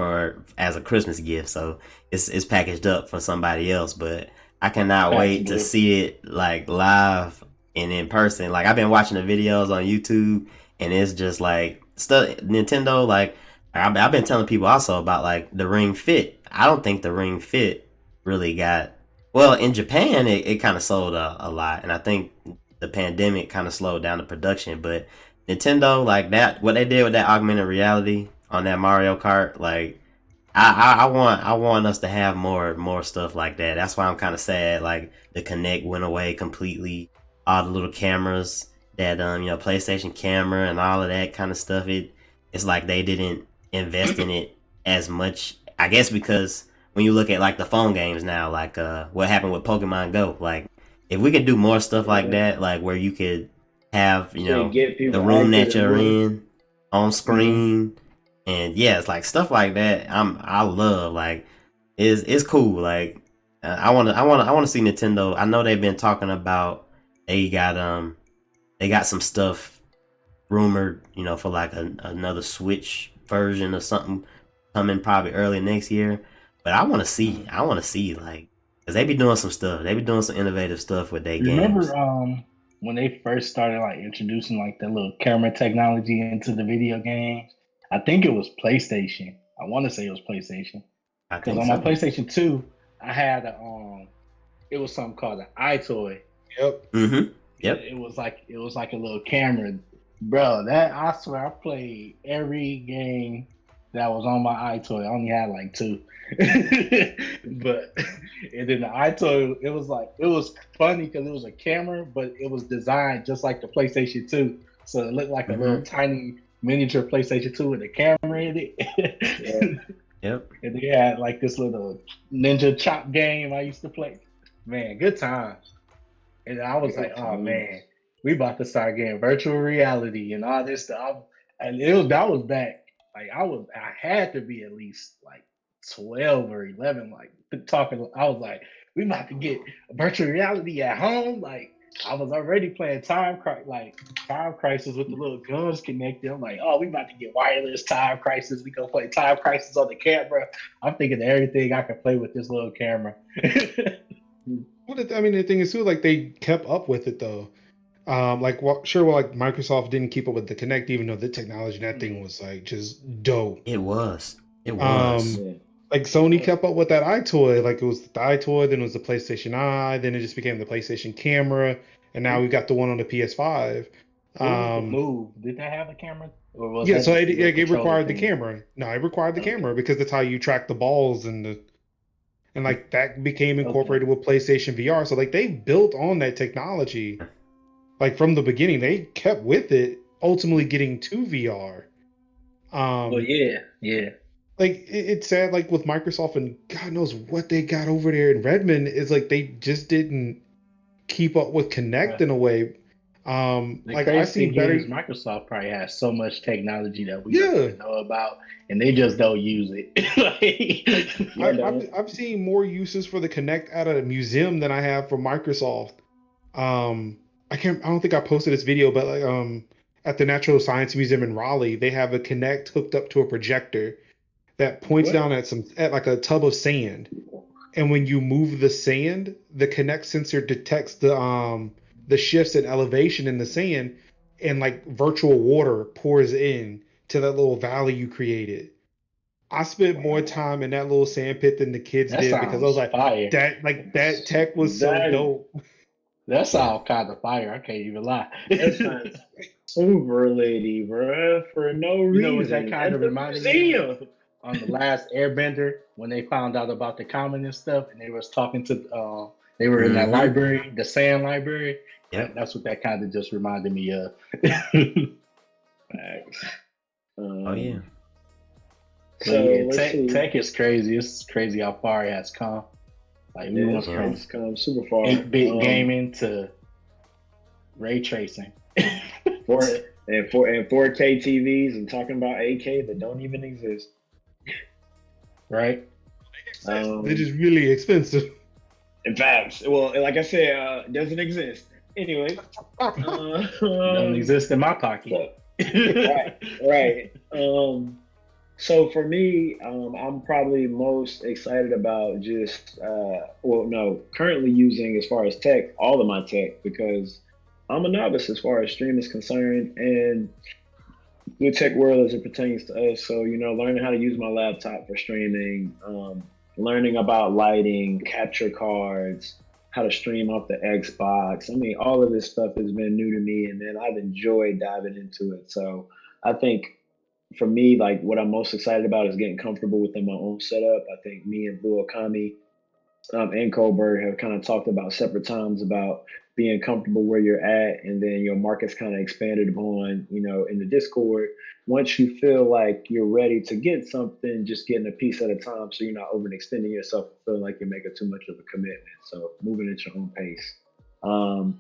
as a Christmas gift, so it's packaged up for somebody else, but I cannot wait to see it like live and in person. Like I've been watching the videos on YouTube, and it's just like stuff Nintendo. Like I've been telling people also about like the Ring Fit. I don't think the Ring Fit really got well in Japan. It kind of sold a lot, and I think the pandemic kind of slowed down the production. But Nintendo, like that, what they did with that augmented reality on that Mario Kart, like I want us to have more stuff like that. That's why I'm kind of sad. Like the Kinect went away completely. All the little cameras that PlayStation camera and all of that kind of stuff. It's like they didn't invest in it as much. I guess because when you look at like the phone games now, like what happened with Pokemon Go, like if we could do more stuff like that, like where you could have the room that you're in on screen. And yeah, it's like stuff like that. I love like it's cool. Like I want to see Nintendo. I know they've been talking about they got some stuff rumored, for like another Switch version or something coming probably early next year. But I want to see like because they be doing some stuff. They be doing some innovative stuff with their games. Remember when they first started like introducing like the little camera technology into the video games? I think it was PlayStation. I want to say it was PlayStation. Because on my PlayStation 2, I had it was something called an iToy. Yep. Mm-hmm. Yep. It was like a little camera, bro. That I swear I played every game that was on my iToy. I only had like 2, but and then the iToy, it was funny because it was a camera, but it was designed just like the PlayStation 2, so it looked like a little tiny miniature PlayStation 2 with a camera in it. Yep. And they had like this little ninja chop game I used to play. Man, good times. And I was like, oh man, we about to start getting virtual reality and all this stuff. And that was back. Like I had to be at least like 12 or 11, like talking. I was like, we about to get virtual reality at home. Like I was already playing Time Crisis with the little guns connected. I'm like, oh, we about to get wireless Time Crisis. We gonna play Time Crisis on the camera. I'm thinking of everything I can play with this little camera. The thing is too, like they kept up with it though. Like Microsoft didn't keep up with the Kinect, even though the technology in that thing was like just dope. It was. Like Sony kept up with that iToy. Like it was the iToy, then it was the PlayStation Eye, then it just became the PlayStation camera, and now we got the one on the PS5. Move. Did that have a camera? Or was so it required the camera. No, it required the camera because that's how you track the balls and like that became incorporated with PlayStation VR. So like they built on that technology, like from the beginning. They kept with it, ultimately getting to VR. Yeah. Like it's sad, like with Microsoft and God knows what they got over there in Redmond is like they just didn't keep up with Kinect in a way. Like I've seen better. Microsoft probably has so much technology that we don't even know about, and they just don't use it. I've seen more uses for the Kinect at a museum than I have for Microsoft. I don't think I posted this video, but like at the Natural Science Museum in Raleigh, they have a Kinect hooked up to a projector that points down at like a tub of sand, and when you move the sand, the Kinect sensor detects the shifts in elevation in the sand, and like virtual water pours in to that little valley you created. I spent more time in that little sand pit than the kids did because I was like, that tech was so dope. That's all kind of fire. I can't even lie. That sounds super lady, bro, for no reason. You know what that kind of reminded me of? museum. On the last Airbender, when they found out about the comet and stuff, and they was talking to, they were in that Mhm. library, the sand library. Yep. That's what that kind of just reminded me of. Facts. Oh yeah. So So yeah, let's see. tech is crazy. It's crazy how far it has come. Like we Yeah, went from it's come super far. 8-bit gaming to ray tracing. and 4K TVs and talking about 8K that don't even exist. Right? They're just really expensive. In fact, well, like I said, it doesn't exist. Anyway, Doesn't exist in my pocket. right. So for me, I'm probably most excited about just, currently using as far as tech, all of my tech, because I'm a novice as far as stream is concerned, and the tech world as it pertains to us. So, learning how to use my laptop for streaming, learning about lighting, capture cards, how to stream off the Xbox. I mean, all of this stuff has been new to me, and then I've enjoyed diving into it. So I think for me, like what I'm most excited about is getting comfortable within my own setup. I think me and Blue Okami and Colbert have kind of talked about separate times about being comfortable where you're at, and then your market's kind of expanded upon, in the Discord. Once you feel like you're ready to get something, just getting a piece at a time, so you're not overextending yourself and feeling like you're making too much of a commitment. So moving at your own pace.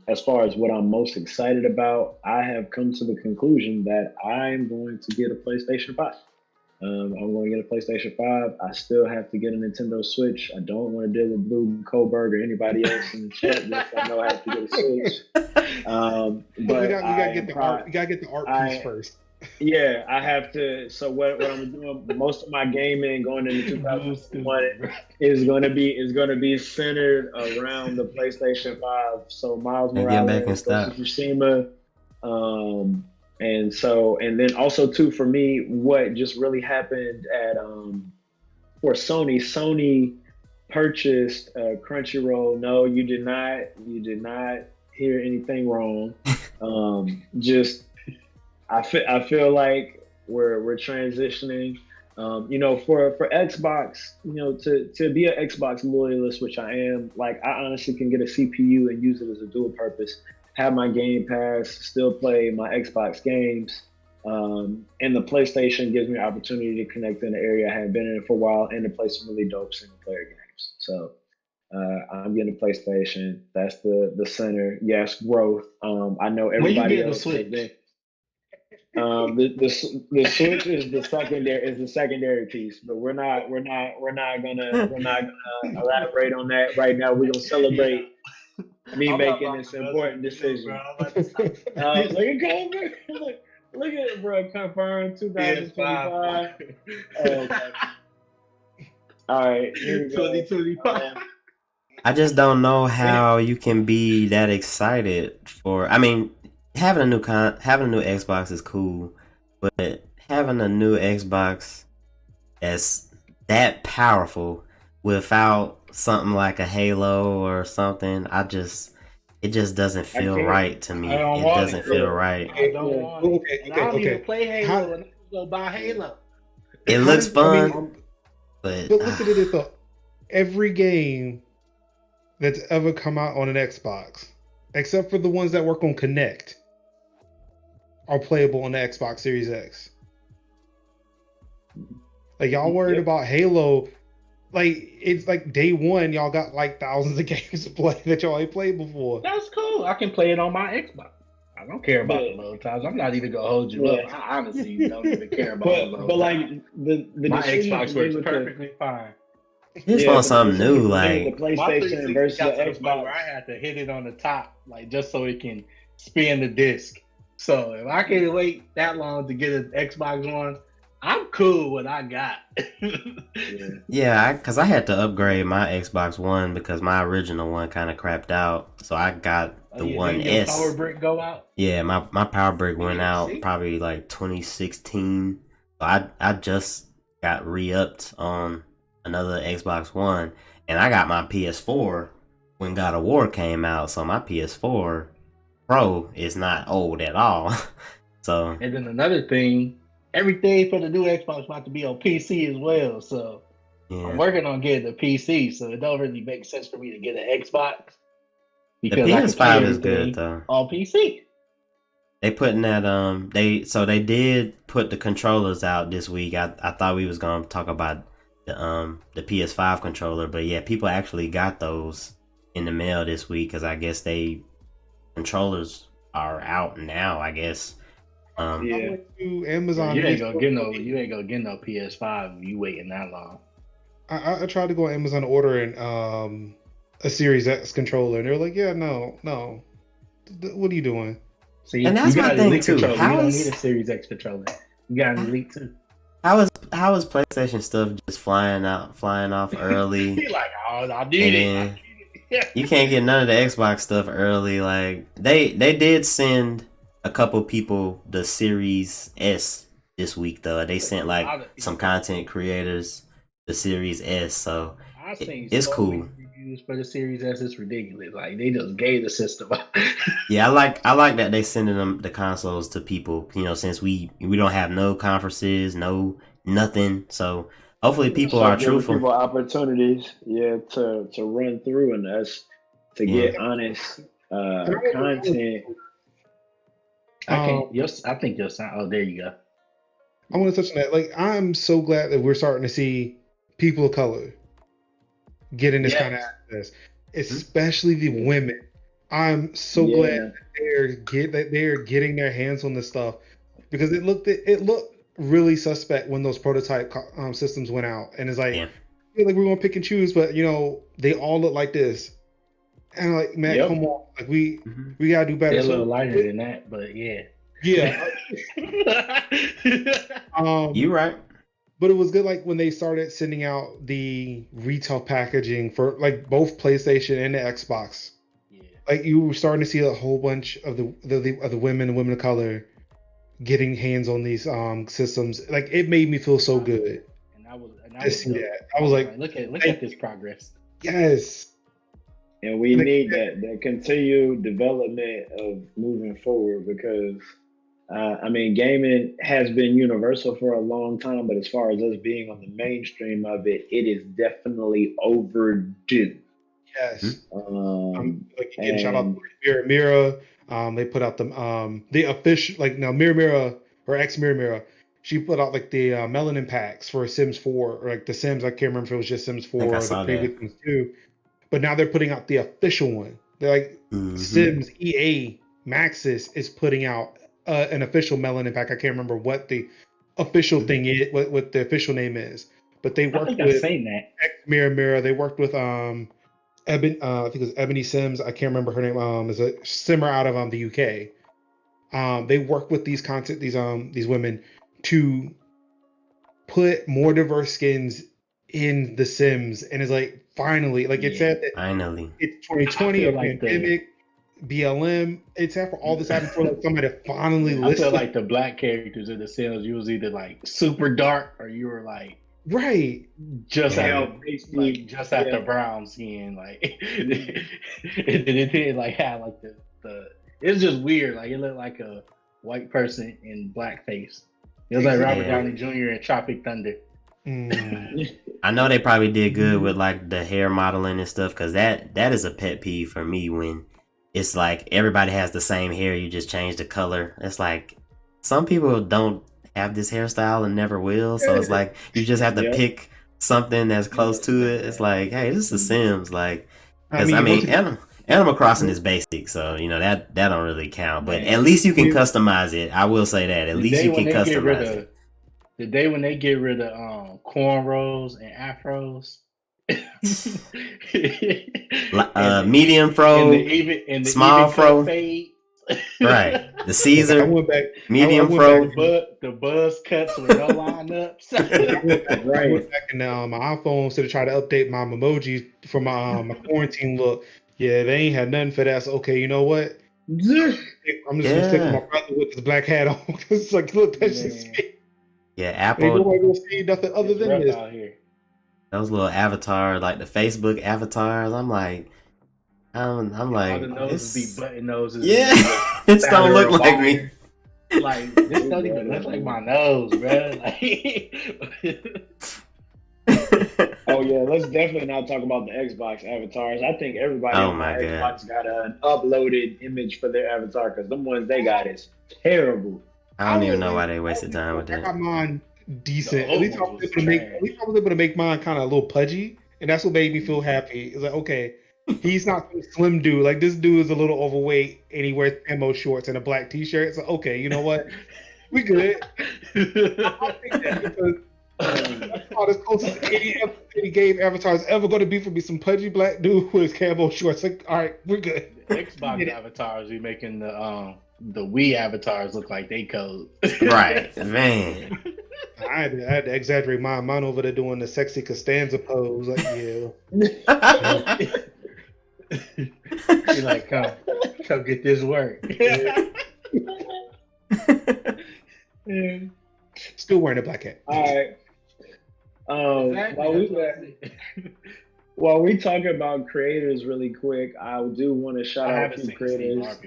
As far as what I'm most excited about, I have come to the conclusion that I'm going to get a PlayStation 5. I'm going to get a PlayStation 5. I still have to get a Nintendo Switch. I don't want to deal with Blue Koberg or anybody else in the chat. I know I have to get a Switch. But we gotta get the art. We gotta get the art piece first. Yeah, I have to. So what I'm doing, most of my gaming going into 2021 is going to be centered around the PlayStation 5. So Miles Morales, Ghost of Tsushima, and then also too for me, what just really happened at for Sony purchased Crunchyroll. No, you did not hear anything wrong. I feel like we're transitioning. For Xbox, to be an Xbox loyalist, which I am, like I honestly can get a CPU and use it as a dual purpose, have my Game Pass, still play my Xbox games, and the PlayStation gives me an opportunity to connect in an area I haven't been in for a while and to play some really dope single player games. So I'm getting a PlayStation. That's the center. Yes, growth. I know everybody else. The Switch is the secondary piece, but we're not gonna elaborate on that right now. We're gonna celebrate me making this important decision. Look at Colbert. Look at it, bro. Confirmed 2025. Okay. All right, here we go. 2025. I just don't know how you can be that excited for. I mean, having a new Xbox is cool, but having a new Xbox that's that powerful without something like a Halo or something, it just doesn't feel right to me. It doesn't feel right. I don't want it. And I don't even play Halo, and I go buy Halo. It looks fun, but look at it though. Every game that's ever come out on an Xbox, except for the ones that work on Kinect, are playable on the Xbox Series X. Like y'all worried about Halo, like it's like day one, y'all got like thousands of games to play that y'all ain't played before. That's cool. I can play it on my Xbox. I don't care about the load times. I'm not even gonna hold you up. I honestly don't even care about the load times. My Xbox works perfectly fine. Just want something new, like the PlayStation versus the Xbox. Where I had to hit it on the top, like just so it can spin the disc. So if I can wait that long to get an Xbox One, I'm cool with what I got. Yeah, because I had to upgrade my Xbox One because my original one kind of crapped out. So I got the One S. Power brick go out? Yeah, my power brick went out probably like 2016. So I just got re-upped on another Xbox One, and I got my PS4 when God of War came out, so my PS4 Pro is not old at all. So And then another thing, everything for the new Xbox about to be on PC as well. So yeah, I'm working on getting a PC, so it don't really make sense for me to get an Xbox the because I can play PS5 is good everything though. on PC. They putting that they did put the controllers out this week. I thought we was gonna talk about the PS5 controller, but yeah, people actually got those in the mail this week because I guess they controllers are out now. I guess. I Yeah. went to Yeah, Amazon. you ain't gonna get no PS5 if you waiting that long. I tried to go on Amazon ordering a Series X controller, and they were like, "Yeah, no. What are you doing?" See, And that's you my got an thing Elite too. controller. How You don't is- need a Series X controller. You got an Elite too. How is PlayStation stuff just flying off early? He like, oh, I And need then it. you can't get none of the Xbox stuff early. Like they did send a couple people the Series S this week though. They sent like some content creators the Series S, so I've seen it's so cool. many reviews for the Series S. It's ridiculous. Like they just gave the system. Yeah, I like that they sending them the consoles to people. You know, since we don't have no conferences, no nothing. So hopefully people So are giving truthful. people opportunities, to run through and us to get honest content. I think your sound. Oh, there you go. I want to touch on that. Like, I'm so glad that we're starting to see people of color getting this kind of access, especially the women. I'm so glad that they're getting their hands on this stuff because it looked really suspect when those prototype systems went out, and it's like, like we're gonna pick and choose, but they all look like this, and like, man, come on, like we gotta do better. They're a little lighter than that, but yeah. You right. But it was good, like when they started sending out the retail packaging for like both PlayStation and the Xbox. Yeah. Like you were starting to see a whole bunch of the women and women of color getting hands on these systems. Like it made me feel so good. And I was that. I was like, look at this progress. Yes. And we need that continued development of moving forward because gaming has been universal for a long time, but as far as us being on the mainstream of it, it is definitely overdue. Yes. Like again, shout out to Mira. They put out the official Mira or ex Mira. She put out like the melanin packs for Sims 4 or like the Sims. I can't remember if it was just Sims 4 or the previous Sims 2. But now they're putting out the official one. They're like Sims EA Maxis is putting out an official melanin pack. I can't remember what the official thing is, what the official name is. But they worked with ex Mira. They worked with I think it was Ebony Sims. I can't remember her name. Is a simmer out of the UK. They work with these women to put more diverse skins in The Sims, and it's like finally, like it said that finally it's 2020, a pandemic, BLM. It's after all this happened for like somebody to finally listen. I feel like the black characters in The Sims, you was either like super dark or you were like just after brown skin, like it didn't like have like the it's just weird. Like it looked like a white person in blackface. It was like Robert Downey Jr. in Tropic Thunder. I know they probably did good with like the hair modeling and stuff because that is a pet peeve for me when it's like everybody has the same hair, you just change the color. It's like some people don't have this hairstyle and never will, so it's like you just have to pick something that's close to it. It's like, hey, this is Sims, like, because Animal Crossing is basic, so that don't really count. But at least you can customize it. I will say that at least you can customize it. The day when they get rid of cornrows and afros, medium fro, small fro, right? The Caesar, medium fro, the buzz cuts with no lineups. I went back in my iPhone to try to update my emojis for my quarantine look. Yeah, they ain't had nothing for that. So, okay, you know what? I'm just gonna stick with my brother with his black hat on because it's like, look, that's just me. Yeah, Apple. Ain't nobody gonna see nothing other than this. Out here. Those little avatars, like the Facebook avatars, I'm like, I'm All like, the noses be button noses. yeah, And this don't look like me. Like this don't even look like my nose, bro. Like, Oh yeah, let's definitely not talk about the Xbox avatars. I think everybody Oh on my my god. Xbox got an uploaded image for their avatar because them ones they got is terrible. I don't even know why they wasted time with I that. got mine decent. The At least I old was ones able was to make. At trash. least I was able to make mine kind of a little pudgy, and that's what made me feel happy. It's like, okay, he's not some slim dude. Like this dude is a little overweight, and he wears camo shorts and a black T-shirt. So okay, you know what? We good. I'll take that because that's about as close as any game avatar is ever going to be for me. Some pudgy black dude with camo shorts. Like, all right, we're good. The Xbox avatars be making the Wii avatars look like they code. Right, man. I had to exaggerate mine. Mine over there doing the sexy Costanza pose. Like, yeah. You're like, come get this work. Still wearing a black hat. All right. While we talk about creators really quick, I do want to shout out a few creators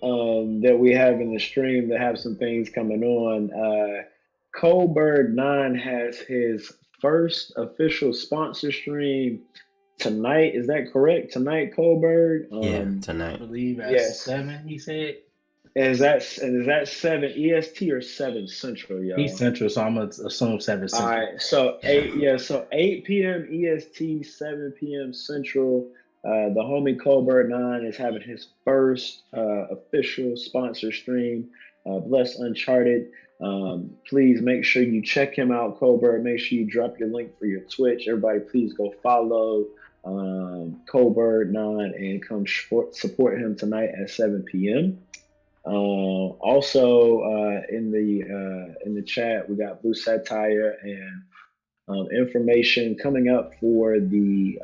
that we have in the stream that have some things coming on. Colbert9 has his first official sponsor stream tonight. Is that correct? Tonight, Colbert? Yeah, I tonight. believe at Yes. 7, he said. Is that 7 EST or 7 Central, y'all? He's Central, so I'm gonna assume 7 Central. All right, so Yeah. so 8 p.m. EST, 7 p.m. Central. The homie Colbert9 is having his first official sponsor stream. Bless Uncharted. Please make sure you check him out, Colbert. Make sure you drop your link for your Twitch. Everybody, please go follow Colbert9 and come support him tonight at 7 p.m. Also, in the chat, we got Blue Satire and information coming up for the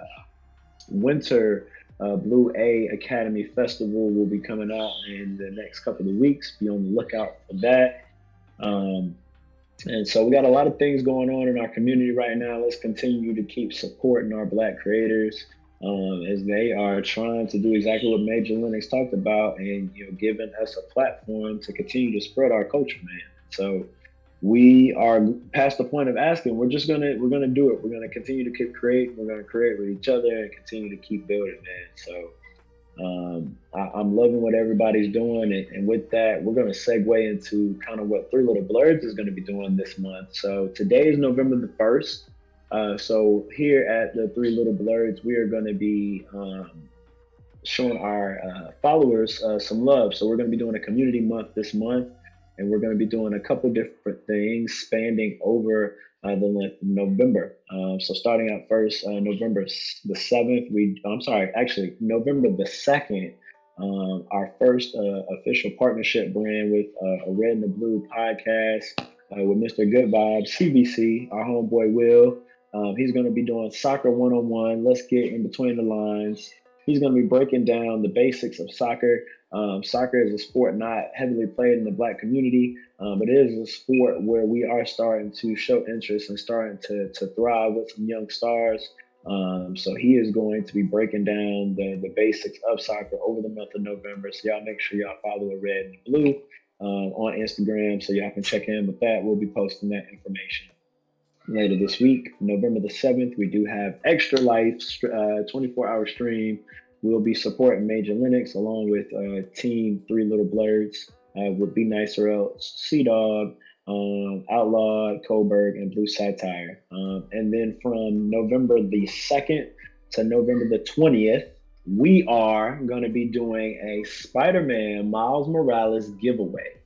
Winter Blue A Academy Festival will be coming out in the next couple of weeks. Be on the lookout for that. And so we got a lot of things going on in our community right now. Let's continue to keep supporting our Black creators as they are trying to do exactly what Major Linux talked about, and giving us a platform to continue to spread our culture, man. So we are past the point of asking. We're gonna do it. We're gonna continue to create. We're gonna create with each other and continue to keep building, man. So I'm loving what everybody's doing, and with that, we're going to segue into kind of what 3LittleBlerds is going to be doing this month. So today is November the 1st. So here at the 3LittleBlerds, we are going to be showing our followers some love. So we're going to be doing a community month this month, and we're going to be doing a couple different things spanning over the length of November. So starting out first, November the 7th, November the 2nd, our first official partnership brand with a Red and the Blue podcast with Mr. Good Vibes, CBC, our homeboy Will. He's going to be doing soccer one-on-one. Let's get in between the lines. He's going to be breaking down the basics of soccer. Soccer is a sport not heavily played in the Black community, but it is a sport where we are starting to show interest and starting to thrive with some young stars. So he is going to be breaking down the basics of soccer over the month of November. So y'all make sure y'all follow Red and Blue on Instagram so y'all can check in with that. We'll be posting that information later this week. November the 7th, we do have Extra Life 24-hour stream. We'll be supporting Major Linux along with Team 3LittleBlerds with Be Nice or Else, ceexdawg, Outlaw, Coburg, and Blue Satire. And then from November the 2nd to November the 20th, we are going to be doing a Spider-Man Miles Morales giveaway.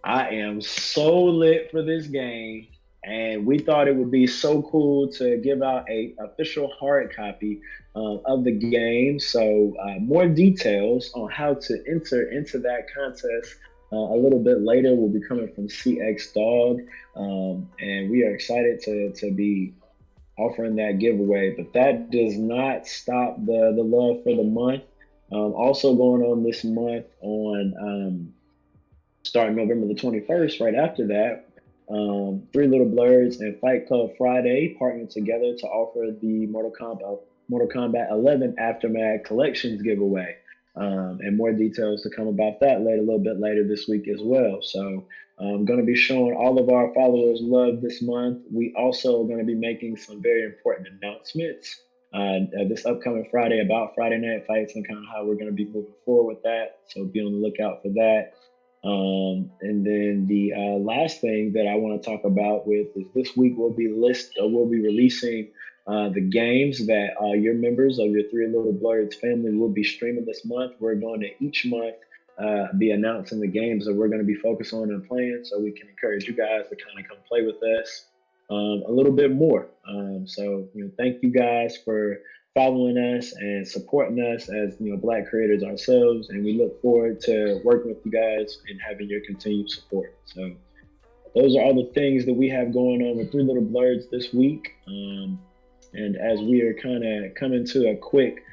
I am so lit for this game, and we thought it would be so cool to give out a official hard copy of the game. So more details on how to enter into that contest a little bit later will be coming from ceexdawg, and we are excited to be offering that giveaway. But that does not stop the love for the month. Also going on this month on starting November the 21st, right after that, 3LittleBlerds and Fight Club Friday partnered together to offer the Mortal Kombat 11 Aftermath Collections giveaway. And more details to come about that a little bit later this week as well. So I'm going to be showing all of our followers love this month. We also are going to be making some very important announcements this upcoming Friday about Friday Night Fights and kind of how we're going to be moving forward with that. So be on the lookout for that. And then the last thing that I want to talk about with is this week we'll be releasing the games that your members of your 3LittleBlerds family will be streaming this month. We're going to each month be announcing the games that we're going to be focused on and playing, so we can encourage you guys to kind of come play with us a little bit more. So thank you guys for following us and supporting us as Black creators ourselves, and we look forward to working with you guys and having your continued support. So those are all the things that we have going on with 3LittleBlerds this week. And as we are kind of coming to a quick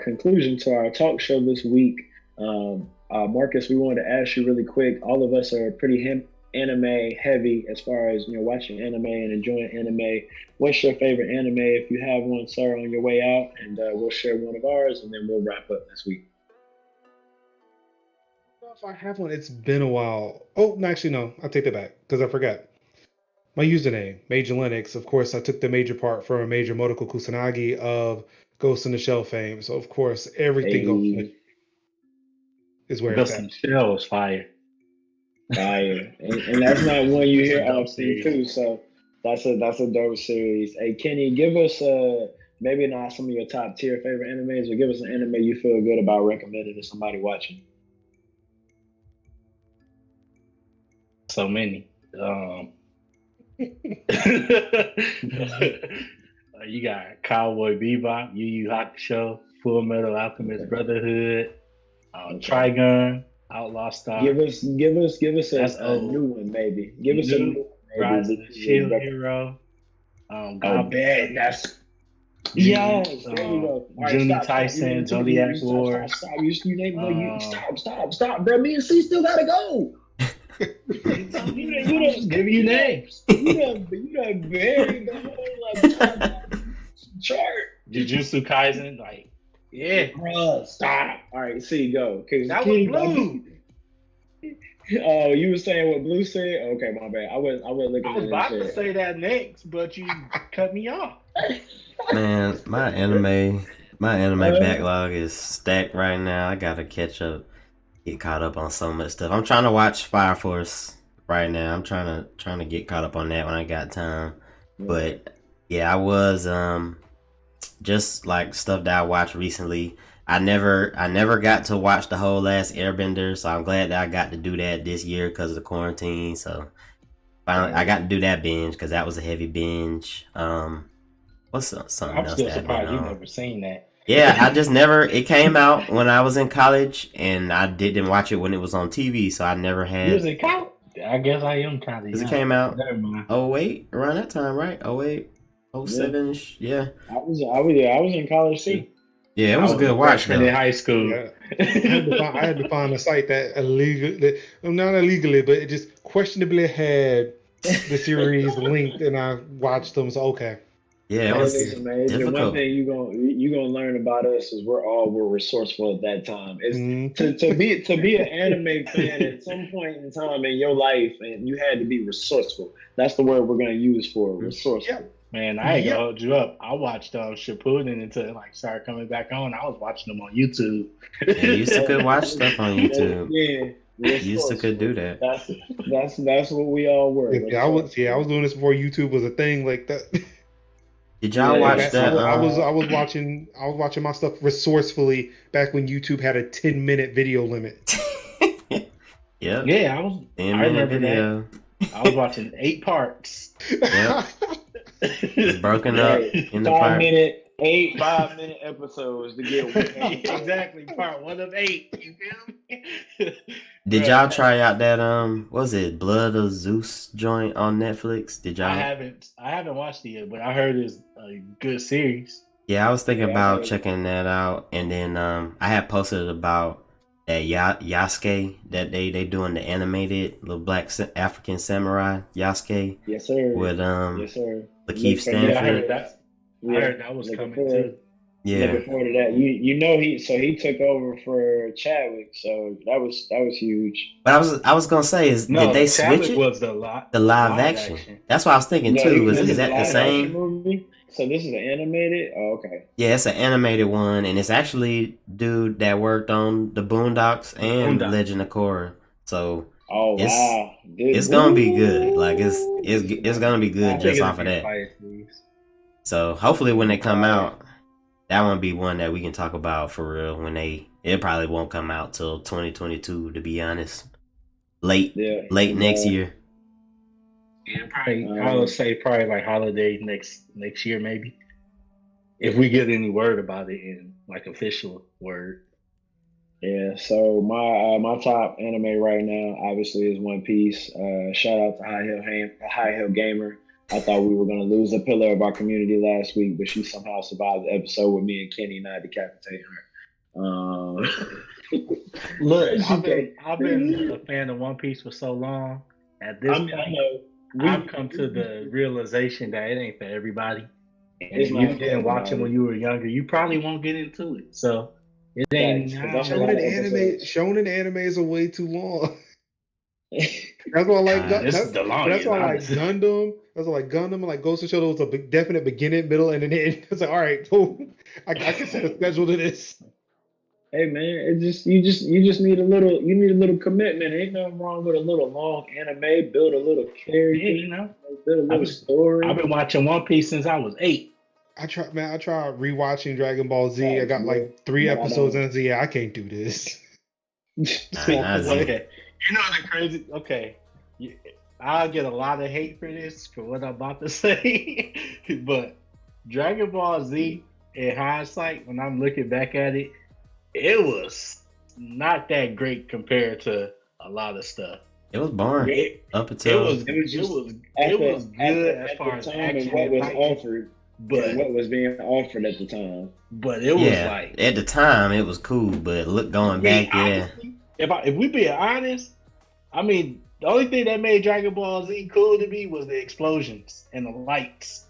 conclusion to our talk show this week, Marcus, we wanted to ask you really quick. All of us are pretty anime heavy as far as watching anime and enjoying anime. What's your favorite anime, if you have one, sir, on your way out? And we'll share one of ours, and then we'll wrap up this week. If I have one, it's been a while. Oh, no, actually, no. I'll take that back because I forgot. My username, Major Linux. Of course, I took the major part from Major Motoko Kusanagi of Ghost in the Shell fame. So, of course, everything Ghost in the is where Ghost it's in at. the Shell is fire. Fire. And that's not one you hear often, too. So that's a dope series. Hey, Kenny, give us maybe not some of your top tier favorite animes, but give us an anime you feel good about recommending to somebody watching. So many. You got Cowboy Bebop, Yu Yu Hakusho, Full Metal Alchemist Brotherhood, Trigun, Outlaw Star. Give us a new one, maybe. Give us a new one, maybe. Rise of the Shield Hero. Man, that's there you go. Jimmy Tyson, Zodiac Wars. Stop. You name stop, bro. Me and C still gotta go. You just give you names. You done buried the whole chart. Jujutsu Kaisen, yeah. Bruh, stop. All right, see, go. That was Blue. Oh, you were saying what Blue said? Okay, my bad. I was looking. I was about to say that next, but you cut me off. Man, my anime backlog is stacked right now. I gotta catch up, get caught up on so much stuff. I'm trying to watch Fire Force right now. I'm trying to get caught up on that when I got time. But yeah, I was just like stuff that I watched recently. I never got to watch the whole last Airbender, so I'm glad that I got to do that this year because of the quarantine. So finally, I got to do that binge because that was a heavy binge. What's something I'm else? still that surprised you've never seen that. Yeah, I just never. It came out when I was in college, and I didn't watch it when it was on TV, so I never had. You was in college? I guess I am kind of. Because it came out. Oh 08, around that time, right? 08, 07, yeah. I was in college too. Yeah, it was a good watch. In high school. Yeah. I had to find a site that not illegally, but it just questionably had the series linked, and I watched them. So okay. Yeah, it was difficult. One thing you gonna learn about us is we're resourceful at that time. It's to be an anime fan at some point in time in your life, and you had to be resourceful. That's the word we're gonna use for it, resourceful. Yep. Man, I ain't gonna hold you up. I watched Shippuden until it started coming back on. I was watching them on YouTube. Yeah, you used to could watch stuff on YouTube. Yeah. You used to could do that. That's what we all were. I was doing this before YouTube was a thing like that. Did y'all watch that? I was watching my stuff resourcefully back when YouTube had a 10-minute video limit. Yeah. Yeah, I remember video. That. I was watching 8 parts. Yeah. It's broken up in the 5-minute episodes to get one. Exactly, part 1 of 8. You feel me? Did y'all try out that was it Blood of Zeus joint on Netflix? Did y'all? I haven't watched it yet, but I heard it's a good series. Yeah, I was thinking about checking that out, and then I had posted about that Yasuke that they doing the animated little black African samurai Yasuke. Yes, sir. With yes, sir. Lakeith Stanfield. Yeah, I heard that was coming too. Yeah. Looking forward to that. He took over for Chadwick, so that was huge. But I was gonna say did No, they switch Chadwick it? was The live action. That's what I was thinking No, too. this Is is a that the live action same? movie. So this is an animated. Oh, okay. Yeah, it's an animated one, and it's actually dude that worked on the Boondocks and Boondock. Legend of Korra. So Oh it's wow, it's gonna be good. Like it's gonna be good I think just it'll off of be that. fire, please. So hopefully when they come Fire. out, that one be one that we can talk about for real. It probably won't come out till 2022 to be honest. Late next year. Yeah, probably. I would say probably like holiday next year, maybe. If we get any word about it in like official word. Yeah. So my top anime right now obviously is One Piece. Shout out to High Hill Gamer. I thought we were gonna lose a pillar of our community last week, but she somehow survived the episode with me and Kenny not decapitating her. Look, I've been a fan of One Piece for so long. At this point, I've come to the realization that it ain't for everybody. And if you didn't watch it when you were younger, you probably won't get into it. So it ain't. Shonen animes are way too long. That's why I like that's why I like Gundam. That's why I like Gundam and like Ghost in the Shell was a definite beginning, middle, and an end. It's like, all right, boom. I can set a schedule to this. Hey man, you just need a little commitment. Ain't nothing wrong with a little long anime. Build a little character, build a little story. I've been watching One Piece since I was 8. I tried rewatching Dragon Ball Z. I got like 3 episodes and I said, yeah, I can't do this. Okay. You know the crazy. Okay, I'll get a lot of hate for this for what I'm about to say, but Dragon Ball Z, in hindsight, when I'm looking back at it, it was not that great compared to a lot of stuff. It was boring up until it was good as far as action and what was offered, but what was being offered at the time. But it was like at the time it was cool, but going back, honestly, if we being honest, I mean, the only thing that made Dragon Ball Z cool to me was the explosions and the lights.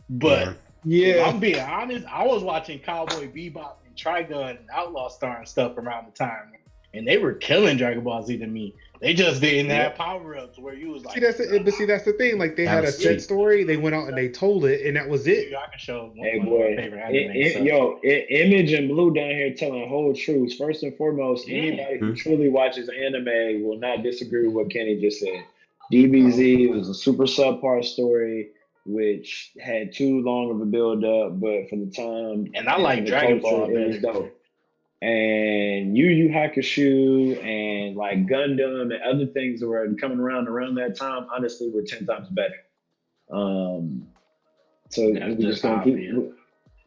But I'm being honest, I was watching Cowboy Bebop and Trigun and Outlaw Star and stuff around the time, and they were killing Dragon Ball Z to me. They just didn't have power-ups where you was like... that's the thing. Like, they had a set story, they went out and they told it, and that was it. I can show one hey, of boy. my favorite anime. Image and Blue down here telling whole truths. First and foremost, anybody who truly watches anime will not disagree with what Kenny just said. DBZ was a super subpar story, which had too long of a build-up, but for the time... And I like Dragon Ball, it was dope. And Yu Yu Hakusho and like Gundam and other things that were coming around that time, honestly, were 10 times better. So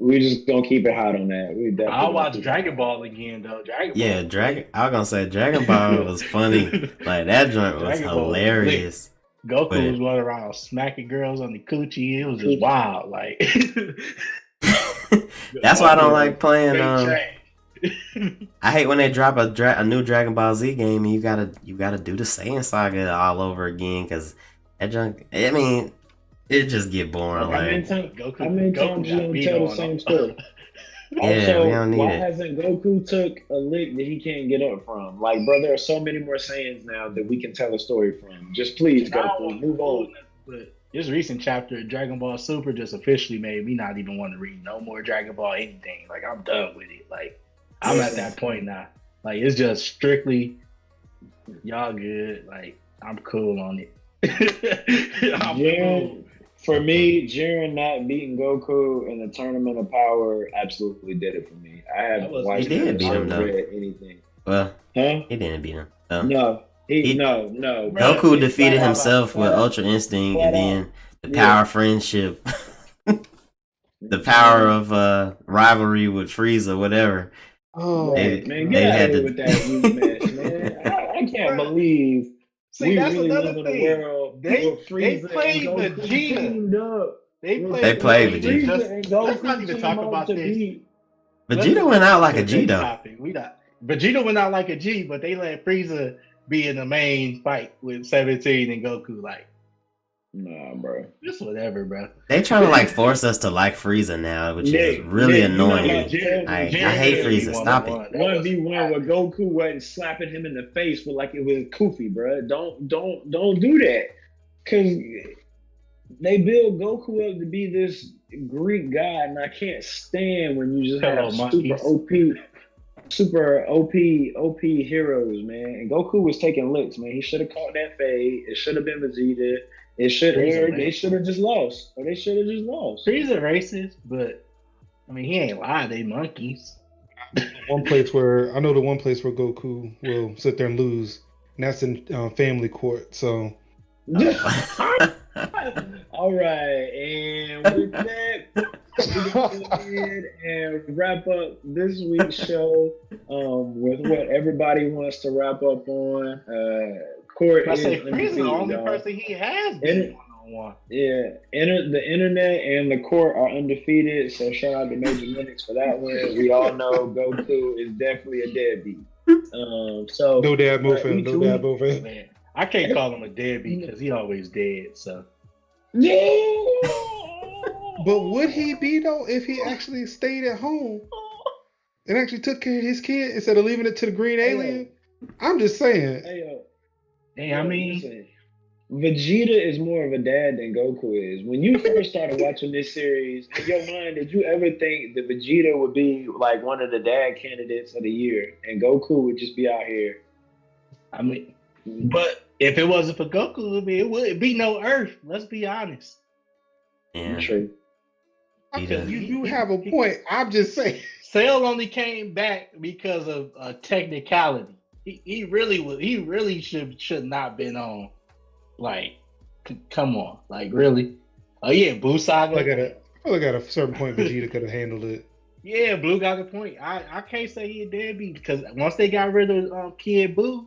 we're just gonna keep it hot on that. I'll watch Dragon Ball again though. Dragon. I was gonna say Dragon Ball was funny. Like that joint was hilarious. Goku was running around smacking girls on the coochie. It was just wild. Like that's why I don't like playing. I hate when they drop a new Dragon Ball Z game and you gotta do the Saiyan Saga all over again because that junk. I mean, it just get boring. How many times you don't tell the same story? Also, we don't need why it. hasn't Goku took a lick that he can't get up from? Like, bro, there are so many more Saiyans now that we can tell a story from. Just please, Goku, move on. But this recent chapter of Dragon Ball Super just officially made me not even want to read no more Dragon Ball anything. Like, I'm done with it. Like, I'm at that point now. Like, it's just strictly y'all good. Like, I'm cool on it. Cool. For me, Jiren not beating Goku in the Tournament of Power absolutely did it for me. I haven't watched anything. Well, he didn't beat him. No. No. Goku defeated himself with Ultra Instinct and then the power of friendship. The power of rivalry with Frieza, whatever. Oh, man, get out of here with that youth match, man. I can't believe we really live in a world where Frieza played and Goku teamed up. They played Vegeta. Let's not even talk about this. Vegeta went out like a G, though. Vegeta went out like a G, but they let Frieza be in the main fight with 17 and Goku. Like, Nah, bro. Just whatever, bro. They trying to like force us to like Frieza now, which is really annoying. I hate Frieza. Stop it. 1v1 where Goku wasn't slapping him in the face with like it was Kofi, bro. Don't do that. Cause they build Goku up to be this Greek god, and I can't stand when you just have super OP heroes, man. And Goku was taking licks, man. He should have caught that fade. It should have been Vegeta. They should have just lost. Or they should have just lost. He's a racist, but I mean he ain't lied, they monkeys. One place where Goku will sit there and lose, and that's in Family Court. So all right, and with that, we're gonna go ahead and wrap up this week's show with what everybody wants to wrap up on. Court is Frieza the only person he has been one-on-one. Yeah, the internet and the court are undefeated. So shout out to Major Linux for that one. We all know Goku is definitely a deadbeat. So no dad moving. Man, I can't call him a deadbeat because he always dead. So. But would he be though if he actually stayed at home and actually took care of his kid instead of leaving it to the green alien? I'm just saying. Hey, I mean, Vegeta is more of a dad than Goku is. When you first started watching this series, in your mind, did you ever think that Vegeta would be like one of the dad candidates of the year, and Goku would just be out here? I mean, but if it wasn't for Goku, it would be no Earth. Let's be honest. Yeah. True. You do have a point. I'm just saying. Cell only came back because of a technicality. He really should not been on. Like, come on, like really? Oh yeah, Blue Saga. I feel like at a certain point, Vegeta could have handled it. Yeah, Blue got a point. I can't say he a deadbeat because once they got rid of Kid Buu,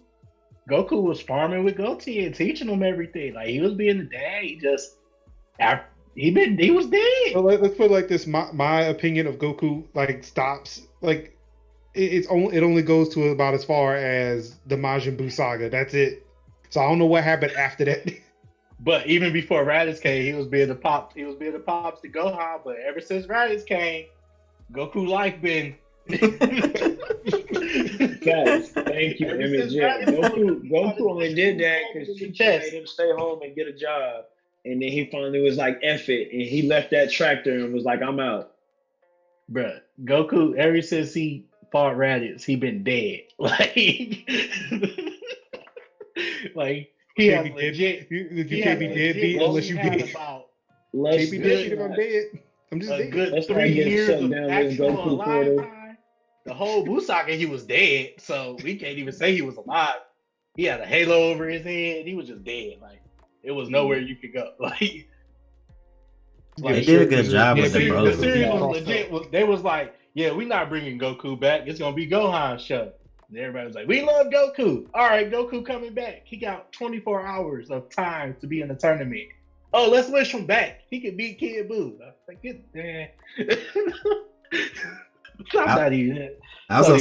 Goku was farming with Goten and teaching him everything. Like he was being the dad. He was dead. So let's put it like this. My opinion of Goku like stops like. It only goes to about as far as the Majin Buu saga. That's it. So I don't know what happened after that. But even before Raditz came, he was being the pops. He was being the pops to Gohan. But ever since Raditz came, Goku life been. Guys, thank you, MJ. Goku only did that because she made him stay home and get a job, and then he finally was like, "F it," and he left that tractor and was like, "I'm out." Bruh, Goku ever since he fought Raditz, he been dead. Like he has legit. You can't be deadbeat unless you get about. Can't be deadbeat if I'm dead. I'm just dead. Good 3 years of actual alive time. The whole Buu saga, he was dead, so we can't even say he was alive. He had a halo over his head. He was just dead. Like it was nowhere you could go. Like they did a good job with the brothers. The series was legit. They was like, yeah, we're not bringing Goku back. It's gonna be Gohan's show. And everybody was like, we love Goku. All right, Goku coming back. He got 24 hours of time to be in the tournament. Oh, let's wish him back. He could beat Kid Buu. I was like, man. I was gonna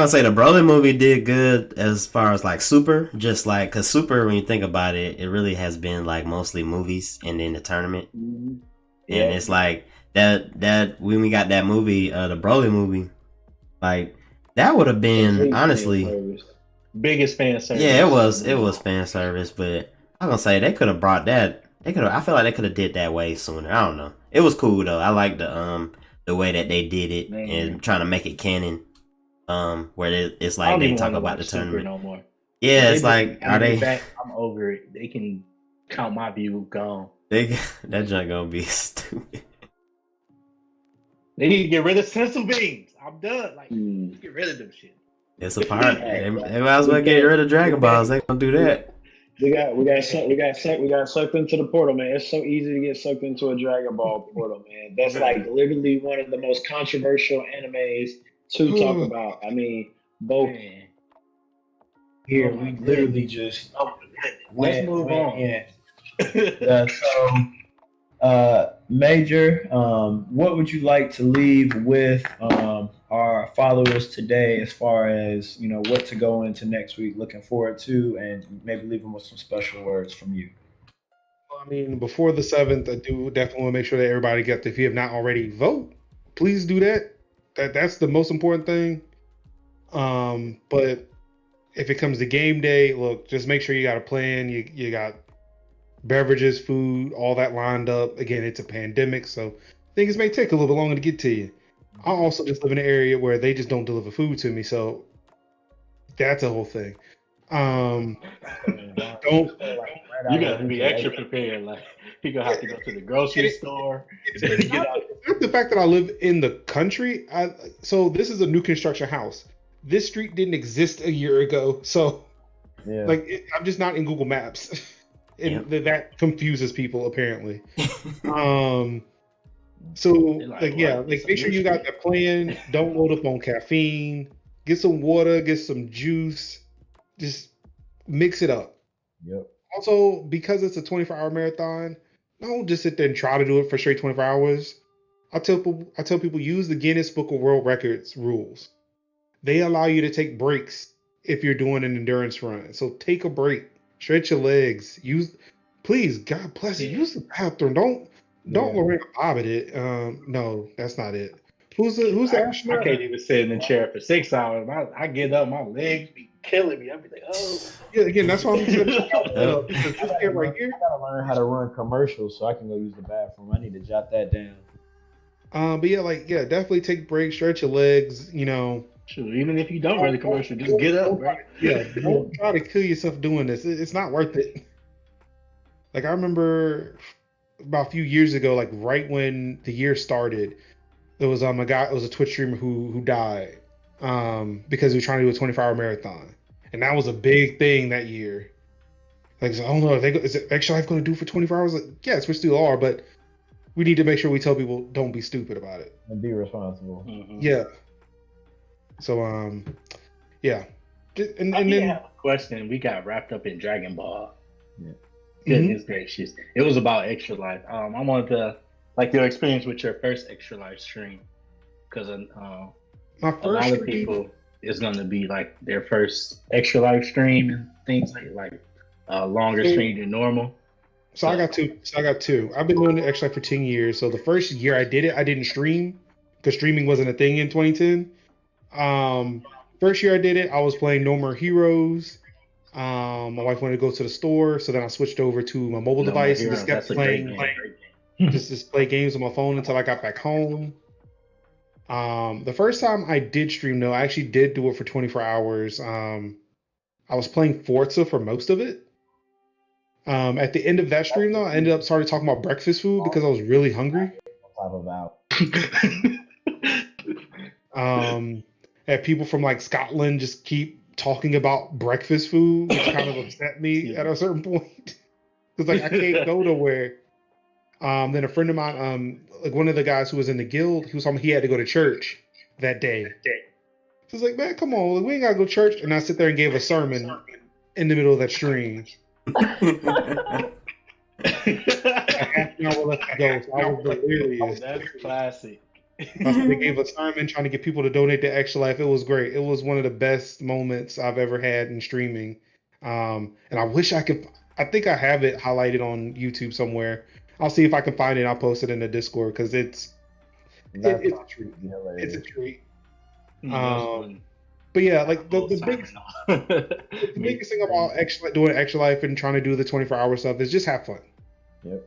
say the Broly movie did good as far as like Super, just like because Super, when you think about it, it really has been like mostly movies and then the tournament, and it's like that when we got that movie, the Broly movie, like that would have been honestly biggest fan service. Yeah, it was fan service, but I'm gonna say they could have brought that. I feel like they could have did that way sooner. I don't know. It was cool though. I like the way that they did it and trying to make it canon. Where it's like they talk about the tournament. No more. Yeah, it's like are they back? I'm over it. They can count my view gone. That junk gonna be stupid. They need to get rid of sensu beans. I'm done. Like get rid of them shit. It's a part. They might as well get rid of Dragon Balls. They gonna do that. We got sucked into the portal, man. It's so easy to get sucked into a Dragon Ball portal, man. That's like literally one of the most controversial animes to talk about. I mean, both here we literally just let's move on. Major, what would you like to leave with our followers today as far as, what to go into next week, looking forward to, and maybe leave them with some special words from you? I mean, before the 7th, I do definitely want to make sure that everybody gets. If you have not already, vote. Please do that. That's the most important thing. But if it comes to game day, look, just make sure you got a plan. You got beverages, food, all that lined up. Again, it's a pandemic, so things may take a little bit longer to get to you. I also just live in an area where they just don't deliver food to me, so that's a whole thing. Don't. You gotta be extra prepared. Like you're gonna have to go to the grocery store. It's not the fact that I live in the country. So this is a new construction house. This street didn't exist a year ago, so I'm just not in Google Maps, and that confuses people apparently. So make sure you got that plan. Don't load up on caffeine. Get some water. Get some juice. Just mix it up. Yep. Also, because it's a 24-hour marathon, don't just sit there and try to do it for straight 24 hours. I tell people use the Guinness Book of World Records rules. They allow you to take breaks if you're doing an endurance run. So take a break, stretch your legs. Please, God bless you. Use the bathroom. Don't Lorraine Bobbitt it. No, that's not it. Who's that? I can't even sit in the chair for 6 hours. I get up, my legs be killing me. I be like, oh. Yeah, again, that's why I'm saying this kid right here. I gotta learn how to run commercials so I can go use the bathroom. I need to jot that down. But definitely take breaks, stretch your legs. Shoot, even if you don't run the commercial, just get up, bro. Yeah, don't try to kill yourself doing this. It's not worth it. Like I remember about a few years ago, like right when the year started, there was a guy. It was a Twitch streamer who died because he was trying to do a 24-hour marathon, and that was a big thing that year. Like, I don't know, is it Extra Life going to do for 24 hours? Like, yes, we still are, but we need to make sure we tell people don't be stupid about it and be responsible. Mm-hmm. Yeah. So yeah. And I then have a question. We got wrapped up in Dragon Ball. Yeah. Goodness gracious. It was about Extra Life. I wanted to your experience with your first Extra Life stream, because my a first lot of people is going to be like their first Extra Life stream and things like longer stream than normal. So I got two. I've been doing it Extra Life for 10 years. So the first year I did it, I didn't stream because streaming wasn't a thing in 2010. First year I did it, I was playing No More Heroes. My wife wanted to go to the store, so then I switched over to my mobile device and just kept playing just play games on my phone until I got back home. The first time I did stream though, I actually did do it for 24 hours. I was playing Forza for most of it. At the end of that stream though, I ended up started talking about breakfast food because I was really hungry. Had people from like Scotland just keep talking about breakfast food, which kind of upset me at a certain point. Because like I can't go nowhere. Then a friend of mine, like one of the guys who was in the guild, he was telling me he had to go to church that day. So I was like, man, come on, we ain't gotta go to church. And I sit there and gave a sermon in the middle of that stream. Half an hour left to go, so I was delirious. That's classic. They gave a sermon trying to get people to donate to Extra Life. It was great. It was one of the best moments I've ever had in streaming. And I wish I could. I think I have it highlighted on YouTube somewhere. I'll see if I can find it. I'll post it in the Discord because it's a treat. It's a treat. But yeah, like the biggest thing about doing Extra Life and trying to do the 24-hour stuff is just have fun. Yep.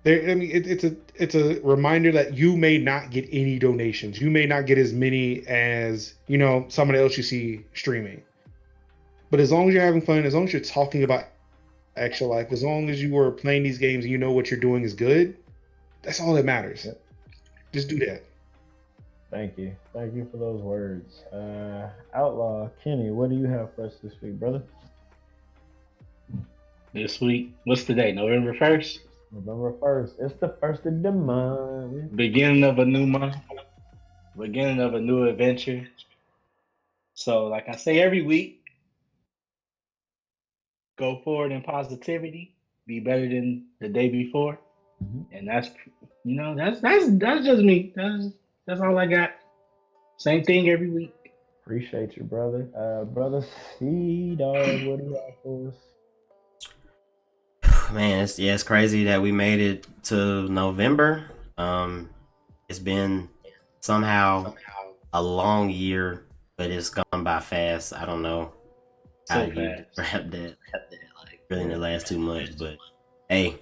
It's a reminder that you may not get any donations. You may not get as many as somebody else you see streaming. But as long as you're having fun, as long as you're talking about Extra Life, as long as you are playing these games and you know what you're doing is good, that's all that matters. Yep. Just do that. Thank you for those words. Outlaw Kenny, what do you have for us this week, brother? This week, what's today? November 1st? November 1st. It's the first of the month. Beginning of a new month. Beginning of a new adventure. So, like I say every week, go forward in positivity. Be better than the day before. Mm-hmm. And that's just me. That's all I got. Same thing every week. Appreciate you, brother. Brother ceexdawg, what do you have for us? Man, it's crazy that we made it to November. It's been somehow a long year, but it's gone by fast. I don't know how So you fast. wrap that like really in the last 2 months, but hey,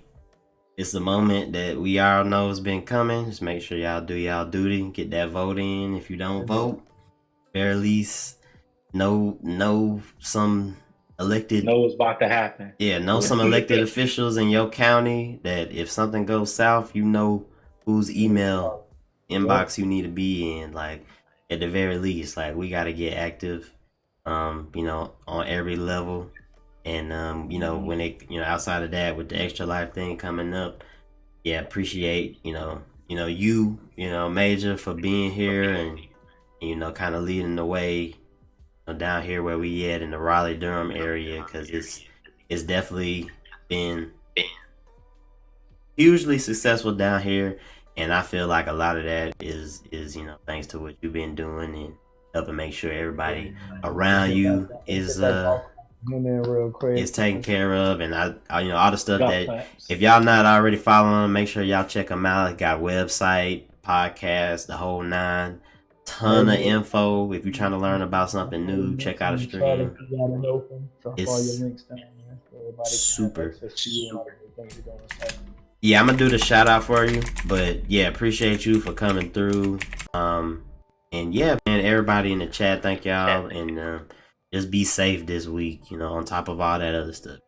it's the moment that we all know has been coming. Just make sure y'all do y'all duty, get that vote in. If you don't vote, very least know some elected Know what's about to happen. know some elected officials in your county that if something goes south, you know whose email inbox you need to be in. Like at the very least, like we gotta get active, on every level. And when it outside of that with the extra life thing coming up, yeah, appreciate, Major for being here and kind of leading the way down here where we at in the Raleigh Durham area, because it's definitely been hugely successful down here, and I feel like a lot of that is thanks to what you've been doing and helping make sure everybody around you is real quick. is taken care of. And I all the stuff Golf that claps. if y'all not already following them, make sure y'all check them out. Got website, podcast, the whole nine. Ton of info. If you're trying to learn about something new, check out a stream. It's all your links down there so everybody super. can have access to you and all the things you're doing. Yeah, I'm gonna do the shout out for you, but yeah, appreciate you for coming through. And yeah, man, everybody in the chat, thank y'all, and just be safe this week. On top of all that other stuff,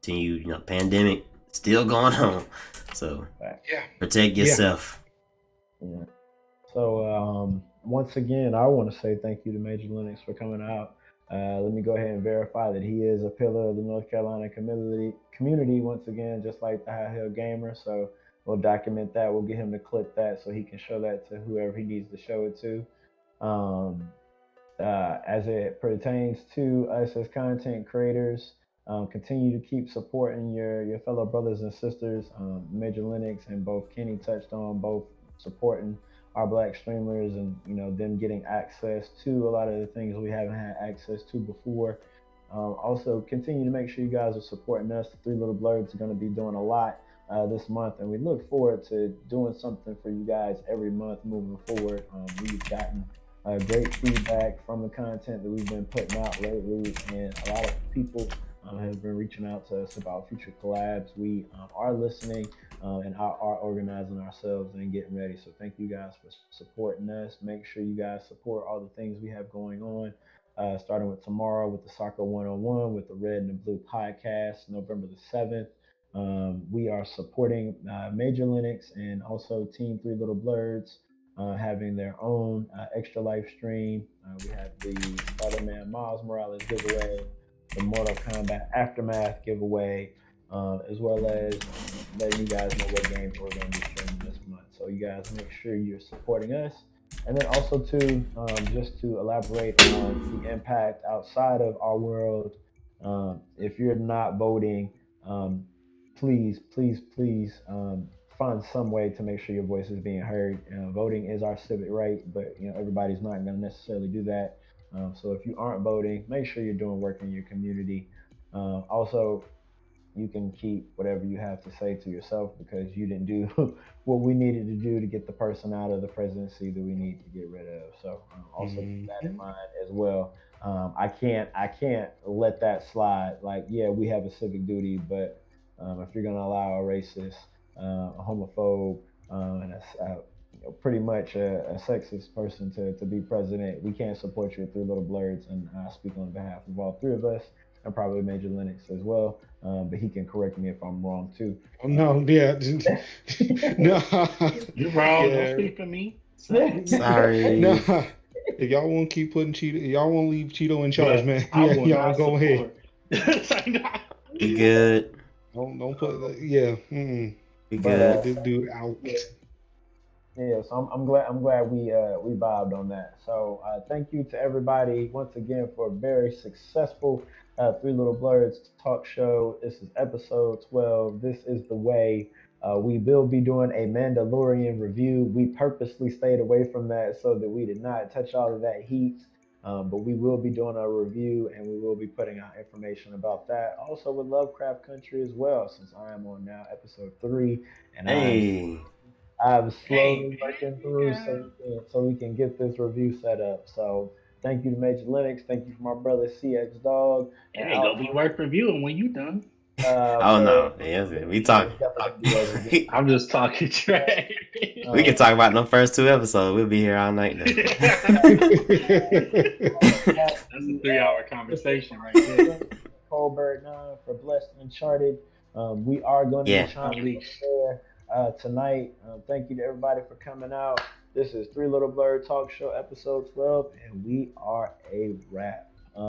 continue. Pandemic still going on, so protect yourself. Yeah. So once again, I want to say thank you to Major Linux for coming out. Let me go ahead and verify that he is a pillar of the North Carolina community once again, just like the High Hill Gamer. So we'll document that. We'll get him to clip that so he can show that to whoever he needs to show it to. As it pertains to us as content creators, continue to keep supporting your fellow brothers and sisters. Major Linux and both Kenny touched on both supporting our black streamers and them getting access to a lot of the things we haven't had access to before. Also, continue to make sure you guys are supporting us. The 3LittleBlerds are going to be doing a lot this month, and we look forward to doing something for you guys every month moving forward. We've gotten great feedback from the content that we've been putting out lately, and a lot of people have been reaching out to us about future collabs. We are listening and are organizing ourselves and getting ready. So thank you guys for supporting us. Make sure you guys support all the things we have going on, starting with tomorrow with the Soccer 101 with the Red and the Blue podcast, November the 7th. We are supporting Major Linux and also Team 3LittleBlerds. Having their own extra life stream. We have the Spider-Man Miles Morales giveaway, the Mortal Kombat Aftermath giveaway, as well as letting you guys know what games we're going to be streaming this month. So you guys make sure you're supporting us. And then also too, just to elaborate on the impact outside of our world, if you're not voting, please find some way to make sure your voice is being heard. Voting is our civic right, but everybody's not going to necessarily do that. So if you aren't voting, make sure you're doing work in your community. Also, you can keep whatever you have to say to yourself because you didn't do what we needed to do to get the person out of the presidency that we need to get rid of. So also keep that in mind as well. I can't let that slide. Like, yeah, we have a civic duty, but if you're going to allow a racist, a homophobe, and pretty much a sexist person to be president, we can't support you at 3LittleBlerds. And I speak on behalf of all three of us and probably Major Linux as well. But he can correct me if I'm wrong too. No, yeah, no, you're wrong. Don't speak for me. Sorry. No, if y'all want to keep putting Cheeto, y'all want to leave Cheeto in charge, man. I Yeah, will y'all not go ahead. You good? Don't put that. Yeah. You good? This dude out. Yeah, so I'm glad we vibed on that. So thank you to everybody once again for a very successful 3LittleBlerds talk show. This is episode 12. This is the way. We will be doing a Mandalorian review. We purposely stayed away from that so that we did not touch all of that heat. But we will be doing a review and we will be putting out information about that. Also with Lovecraft Country as well, since I am on now episode 3, and Hey, I'm slowly Hey, working through so we can get this review set up. So thank you to Major Linux. Thank you for my brother CXDawg. it And ain't gonna be worth reviewing when you done. oh man, no, yes, we it's talk. definitely gonna be worth reviewing. I'm just talking trash. We can talk about them first 2 episodes. We'll be here all night. Then. That's a 3-hour conversation right there. Colbert 9 for Blessed and Uncharted. We are going to be trying to be there tonight. Thank you to everybody for coming out. This is 3 Little Blerd Talk Show episode 12, and we are a wrap.